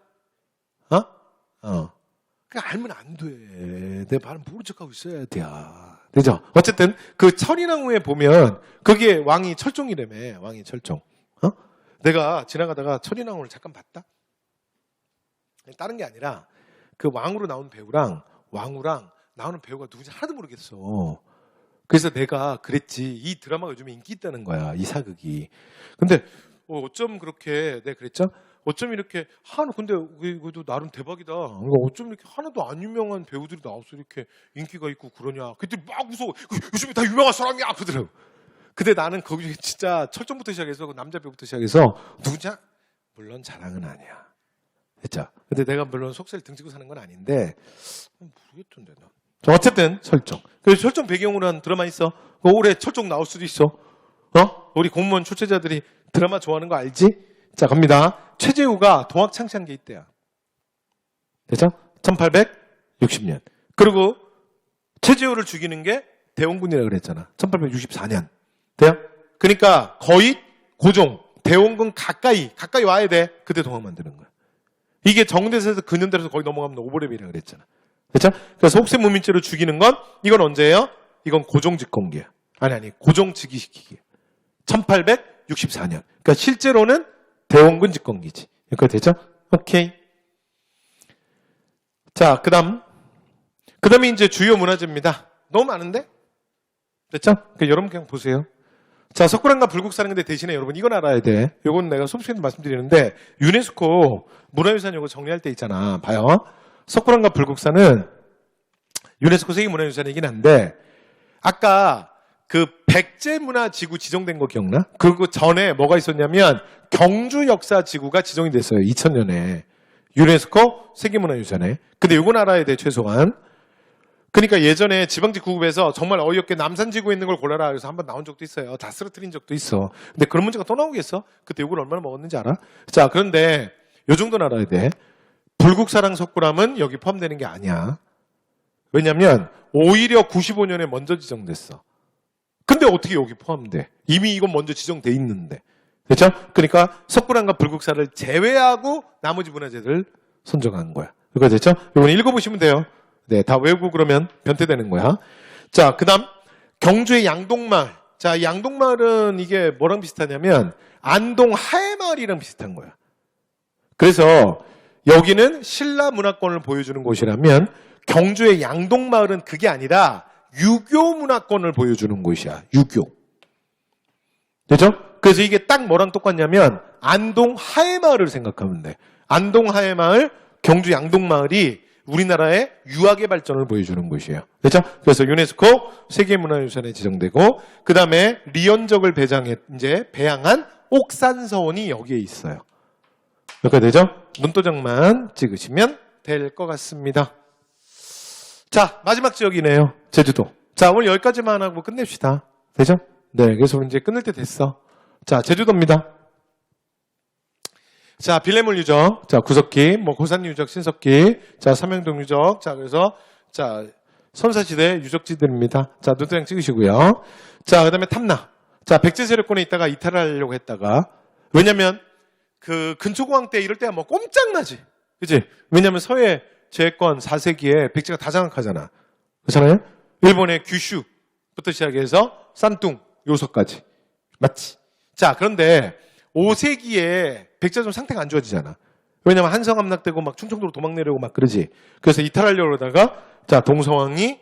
그냥 알면 안 돼. 내 말은 모른 척하고 있어야 돼. 되죠? 어쨌든 그 철인왕후에 보면 그게 왕이 철종이라며. 왕이 철종. 내가 지나가다가 철인왕후를 잠깐 봤다. 다른 게 아니라 그 왕으로 나온 배우랑 왕후랑 나오는 배우가 누군지 하나도 모르겠어. 그래서 내가 그랬지. 이 드라마가 요즘에 인기 있다는 거야. 이 사극이. 근데 어쩜 그렇게 내가 그랬죠? 어쩜 이렇게 근데 이것도 나름 대박이다. 그러니까 어쩜 이렇게 하나도 안 유명한 배우들이 나와서 이렇게 인기가 있고 그러냐. 그때 막 웃어. 요즘에 다 유명한 사람이야. 그러더라고. 근데 나는 거기 진짜 철종부터 시작해서 그 남자 배우부터 시작해서 누군지 물론 자랑은 아니야. 됐죠? 근데 내가 물론 속세를 등지고 사는 건 아닌데 모르겠던데 난. 어쨌든 철종. 그래서 철종 배경으로 한 드라마 있어. 올해 철종 나올 수도 있어. 우리 공무원 출제자들이 드라마 좋아하는 거 알지? 자, 갑니다. 최재우가 동학 창시한 게 이때야. 됐죠? 1860년. 그리고 최재우를 죽이는 게 대원군이라고 그랬잖아. 1864년. 돼요? 그러니까 거의 고종, 대원군 가까이 와야 돼. 그때 동학 만드는 거야. 이게 정대에서 근현대에서 거의 넘어가면 오버랩이라고 그랬잖아. 그렇죠? 그래서 혹세무민죄로 죽이는 건 이건 언제예요? 이건 고종직공기야. 아니 고종 즉위시키기. 1864년. 그러니까 실제로는 대원군 직공기지. 여기까지 되죠? 오케이. 자, 그다음에 이제 주요 문화재입니다. 너무 많은데? 됐죠? 그러니까 여러분 그냥 보세요. 자, 석굴암과 불국사는데 대신에 여러분 이건 알아야 돼. 요건 내가 소프트웨어도 말씀드리는데 유네스코 문화유산 요거 정리할 때 있잖아. 봐요. 석굴암과 불국사는 유네스코 세계문화유산이긴 한데 아까 그 백제문화지구 지정된 거 기억나? 그리고 전에 뭐가 있었냐면 경주역사지구가 지정이 됐어요. 2000년에 유네스코 세계문화유산에. 근데 요건 알아야 돼 최소한. 그러니까 예전에 지방지 구급에서 정말 어이없게 남산지구에 있는 걸 골라라 그래서 한번 나온 적도 있어요. 다 쓰러뜨린 적도 있어. 근데 그런 문제가 또 나오겠어? 그때 욕을 얼마나 먹었는지 알아? 자, 그런데 요 정도는 알아야 돼. 불국사랑 석굴암은 여기 포함되는 게 아니야. 왜냐면 오히려 95년에 먼저 지정됐어. 근데 어떻게 여기 포함돼? 이미 이건 먼저 지정돼 있는데. 그렇죠? 그러니까 석굴암과 불국사를 제외하고 나머지 문화재들 선정한 거야. 이거 됐죠? 이건 읽어보시면 돼요. 네, 다 외우고 그러면 변태되는 거야. 자, 그 다음 경주의 양동마을. 자, 양동마을은 이게 뭐랑 비슷하냐면 안동 하회마을이랑 비슷한 거야. 그래서 여기는 신라 문화권을 보여주는 곳이라면 경주의 양동마을은 그게 아니라 유교 문화권을 보여주는 곳이야. 유교. 되죠? 그래서 이게 딱 뭐랑 똑같냐면 안동 하회마을을 생각하면 돼. 안동 하회마을, 경주 양동마을이 우리나라의 유학의 발전을 보여주는 곳이에요. 그렇죠? 그래서 유네스코 세계문화유산에 지정되고 그 다음에 리언적을 배양한 옥산서원이 여기에 있어요. 여기가 되죠? 눈도장만 찍으시면 될 것 같습니다. 자, 마지막 지역이네요. 제주도. 자, 오늘 여기까지만 하고 끝냅시다. 되죠? 네, 그래서 이제 끝낼 때 됐어. 자, 제주도입니다. 자, 빌레몰 유적. 자, 구석기, 고산 유적, 신석기. 자, 삼명동 유적. 자, 그래서, 자, 선사시대 유적지들입니다. 자, 눈도장 찍으시고요. 자, 그 다음에 탐라. 자, 백제 세력권에 있다가 이탈하려고 했다가. 왜냐면, 그 근초공황 때 이럴 때가 꼼짝나지. 그치? 왜냐면 서해 제해권 4세기에 백제가 다 장악하잖아. 그렇잖아요? 일본의 규슈부터 시작해서 싼뚱, 요서까지. 맞지? 자, 그런데 5세기에 백제좀 상태가 안 좋아지잖아. 왜냐면 한성 함락되고 막 충청도로 도망 내려고 막 그러지. 그래서 이탈하려고 그러다가 자, 동서왕이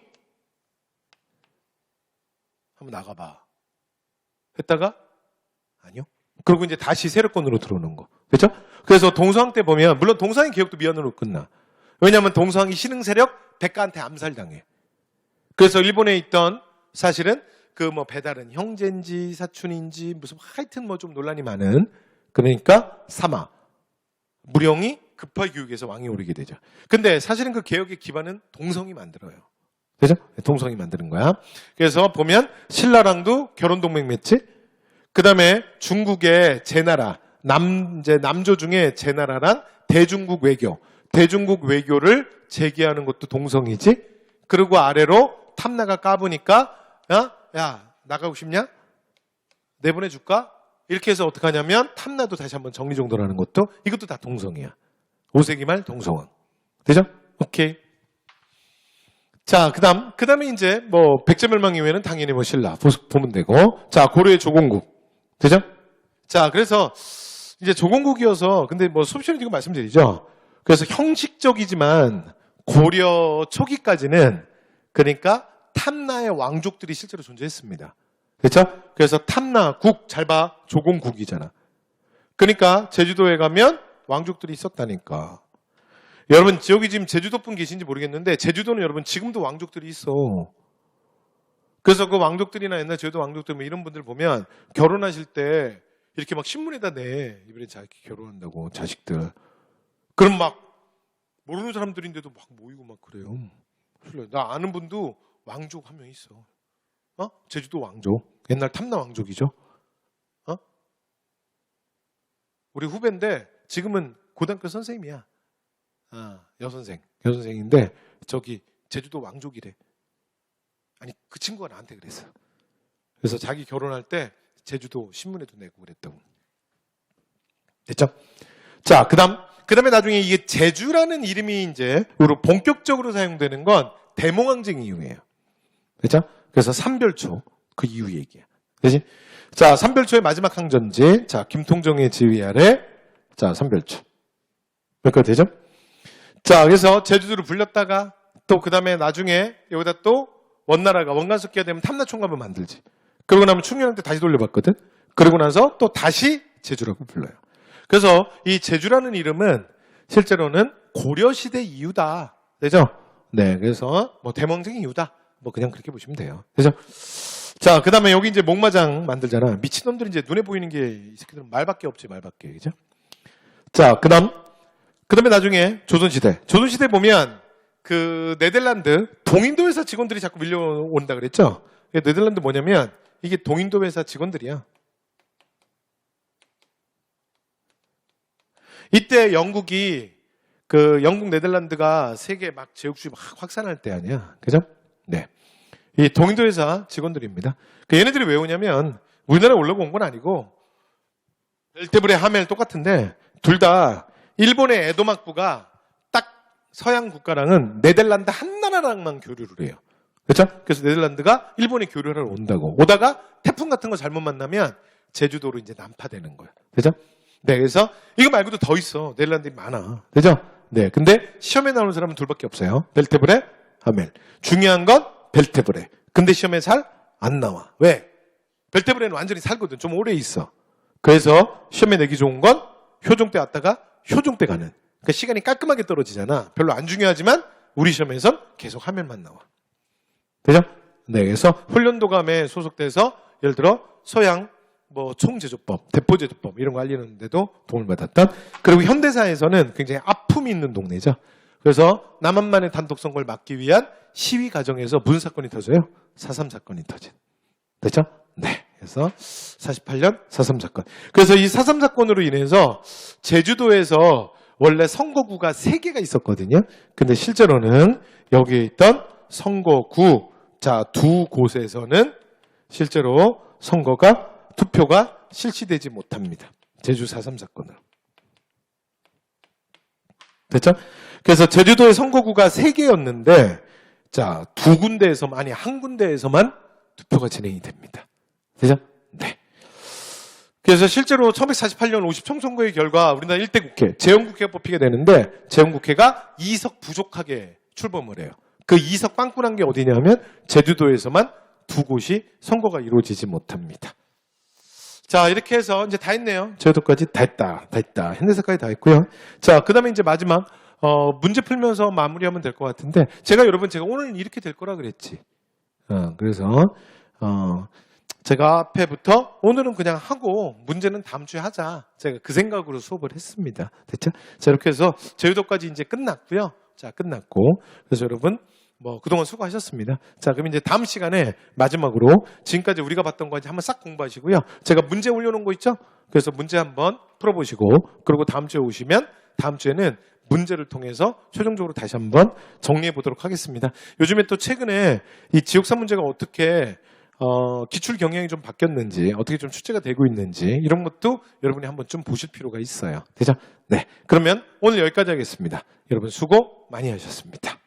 한번 나가봐. 했다가 아니요. 그리고 이제 다시 세력권으로 들어오는 거. 그렇죠? 그래서 동서왕 때 보면 물론 동서왕의 개혁도 미완으로 끝나. 왜냐하면 동서왕이 신흥 세력 백가한테 암살당해. 그래서 일본에 있던 사실은 그 뭐 배달은 형제인지 사촌인지 무슨 하여튼 뭐 좀 논란이 많은 그러니까 사마 무령이 급하게 교육해서 왕이 오르게 되죠. 근데 사실은 그 개혁의 기반은 동성이 만들어요. 그죠? 동성이 만드는 거야. 그래서 보면 신라랑도 결혼 동맹 맺지. 그 다음에 중국의 제나라 남조 중에 제나라랑 대중국 외교를 재개하는 것도 동성이지. 그리고 아래로 탐나가 까보니까 야 나가고 싶냐? 내보내줄까? 이렇게 해서 어떻게 하냐면 탐나도 다시 한번 정리정돈하는 것도 이것도 다 동성이야. 5세기 말 동성왕. 되죠? 오케이. 자, 그다음에 이제 뭐 백제멸망 이후에는 당연히 뭐 신라 보면 되고. 자, 고려의 조공국. 되죠? 자, 그래서 이제 조공국이어서 근데 뭐 수업 시간에 지금 말씀드리죠. 그래서 형식적이지만 고려 초기까지는 그러니까 탐나의 왕족들이 실제로 존재했습니다. 그렇죠? 그래서 탐나국 잘 봐. 조공국이잖아. 그러니까 제주도에 가면 왕족들이 있었다니까. 여러분 여기 지금 제주도 분 계신지 모르겠는데 제주도는 여러분 지금도 왕족들이 있어. 그래서 그 왕족들이나 옛날 제주도 왕족들 뭐 이런 분들 보면 결혼하실 때 이렇게 막 신문에다 내. 이번에 자기 결혼한다고 자식들. 그럼 막 모르는 사람들인데도 막 모이고 막 그래요. 나 아는 분도 왕족 한 명 있어. 제주도 왕족. 옛날 탐나 왕족이죠. 우리 후배인데 지금은 고등학교 선생님이야. 여선생인데 저기 제주도 왕족이래. 아니 그 친구가 나한테 그랬어. 그래서 자기 결혼할 때 제주도 신문에도 내고 그랬다고. 됐죠? 자, 그다음에 나중에 이게 제주라는 이름이 이제 우리로 본격적으로 사용되는 건 대몽항쟁 이후예요. 그렇죠? 그래서 삼별초 그 이후 얘기야. 그렇지? 자, 삼별초의 마지막 항전지. 자, 김통정의 지휘 아래. 자, 삼별초. 몇 개 되죠? 자, 그래서 제주도를 불렸다가 또 그다음에 나중에 여기다 또 원나라가 원간섭기가 되면 탐나총감을 만들지. 그러고 나면 충렬한 때 다시 돌려봤거든. 그러고 나서 또 다시 제주라고 불러요. 그래서 이 제주라는 이름은 실제로는 고려시대 이유다. 되죠? 네, 그래서 뭐 대몽항쟁 이유다. 뭐 그냥 그렇게 보시면 돼요. 그죠? 자, 그 다음에 여기 이제 목마장 만들잖아. 미친놈들이 이제 눈에 보이는 게 이 새끼들은 말밖에 없지, 말밖에. 그죠? 자, 그 다음에 나중에 조선시대 보면 그 네덜란드 동인도 회사 직원들이 자꾸 밀려온다 그랬죠? 네덜란드 뭐냐면 이게 동인도 회사 직원들이야. 이때 영국이 영국 네덜란드가 세계 막 제국주의 막 확산할 때 아니야. 그죠? 네. 이 동인도 회사 직원들입니다. 얘네들이 왜 오냐면 우리나라에 올라고 온 건 아니고 벨테브레 하멜 똑같은데 둘 다 일본의 에도 막부가 딱 서양 국가랑은 네덜란드 한 나라랑만 교류를 해요. 그렇죠? 그래서 네덜란드가 일본에 교류를 하러 온다고. 오다가 태풍 같은 거 잘못 만나면 제주도로 이제 난파되는 거야. 그렇죠? 네, 그래서 이거 말고도 더 있어. 네덜란드이 많아. 그죠? 네, 근데 시험에 나오는 사람은 둘밖에 없어요. 벨테브레, 하멜. 중요한 건 벨테브레. 근데 시험에 잘 안 나와. 왜? 벨테브레는 완전히 살거든. 좀 오래 있어. 그래서 시험에 내기 좋은 건 효종 때 왔다가 효종 때 가는. 그러니까 시간이 깔끔하게 떨어지잖아. 별로 안 중요하지만 우리 시험에선 계속 하멜만 나와. 되죠? 네, 그래서 훈련도감에 소속돼서 예를 들어 서양 뭐 총제조법, 대포제조법 이런 거 알리는데도 도움을 받았던. 그리고 현대사에서는 굉장히 아픔이 있는 동네죠. 그래서 남한만의 단독 선거를 막기 위한 시위 과정에서 무슨 사건이 터져요? 4.3 사건이 터진. 됐죠? 네. 그래서 48년 4.3 사건. 그래서 이 4.3 사건으로 인해서 제주도에서 원래 선거구가 3개가 있었거든요. 근데 실제로는 여기에 있던 선거구, 자, 2곳에서는 실제로 투표가 실시되지 못합니다. 제주 4.3 사건으로. 됐죠? 그래서 제주도의 선거구가 3개였는데, 자, 한 군데에서만 투표가 진행이 됩니다. 되죠? 네. 그래서 실제로 1948년 50총선거의 결과 우리나라 1대 국회, 재헌국회가 뽑히게 되는데 재헌국회가 2석 부족하게 출범을 해요. 그 2석 빵꾸난 게 어디냐면 제주도에서만 2곳이 선거가 이루어지지 못합니다. 자, 이렇게 해서 이제 다 했네요. 제주도까지 다 했다. 현대사까지 다 했고요. 자, 그 다음에 이제 마지막, 문제 풀면서 마무리하면 될 것 같은데, 제가 오늘 이렇게 될 거라 그랬지. 그래서, 제가 앞에부터 오늘은 그냥 하고 문제는 다음 주에 하자. 제가 그 생각으로 수업을 했습니다. 됐죠? 자, 이렇게 해서 제주도까지 이제 끝났고요. 자, 끝났고. 그래서 여러분, 그동안 수고하셨습니다. 자, 그럼 이제 다음 시간에 마지막으로 지금까지 우리가 봤던 거 이제 한번 싹 공부하시고요. 제가 문제 올려놓은 거 있죠? 그래서 문제 한번 풀어보시고, 그리고 다음 주에 오시면 다음 주에는 문제를 통해서 최종적으로 다시 한번 정리해 보도록 하겠습니다. 요즘에 또 최근에 이 지역사 문제가 어떻게 기출 경향이 좀 바뀌었는지, 어떻게 좀 출제가 되고 있는지 이런 것도 여러분이 한번 좀 보실 필요가 있어요. 되죠? 네. 그러면 오늘 여기까지 하겠습니다. 여러분 수고 많이 하셨습니다.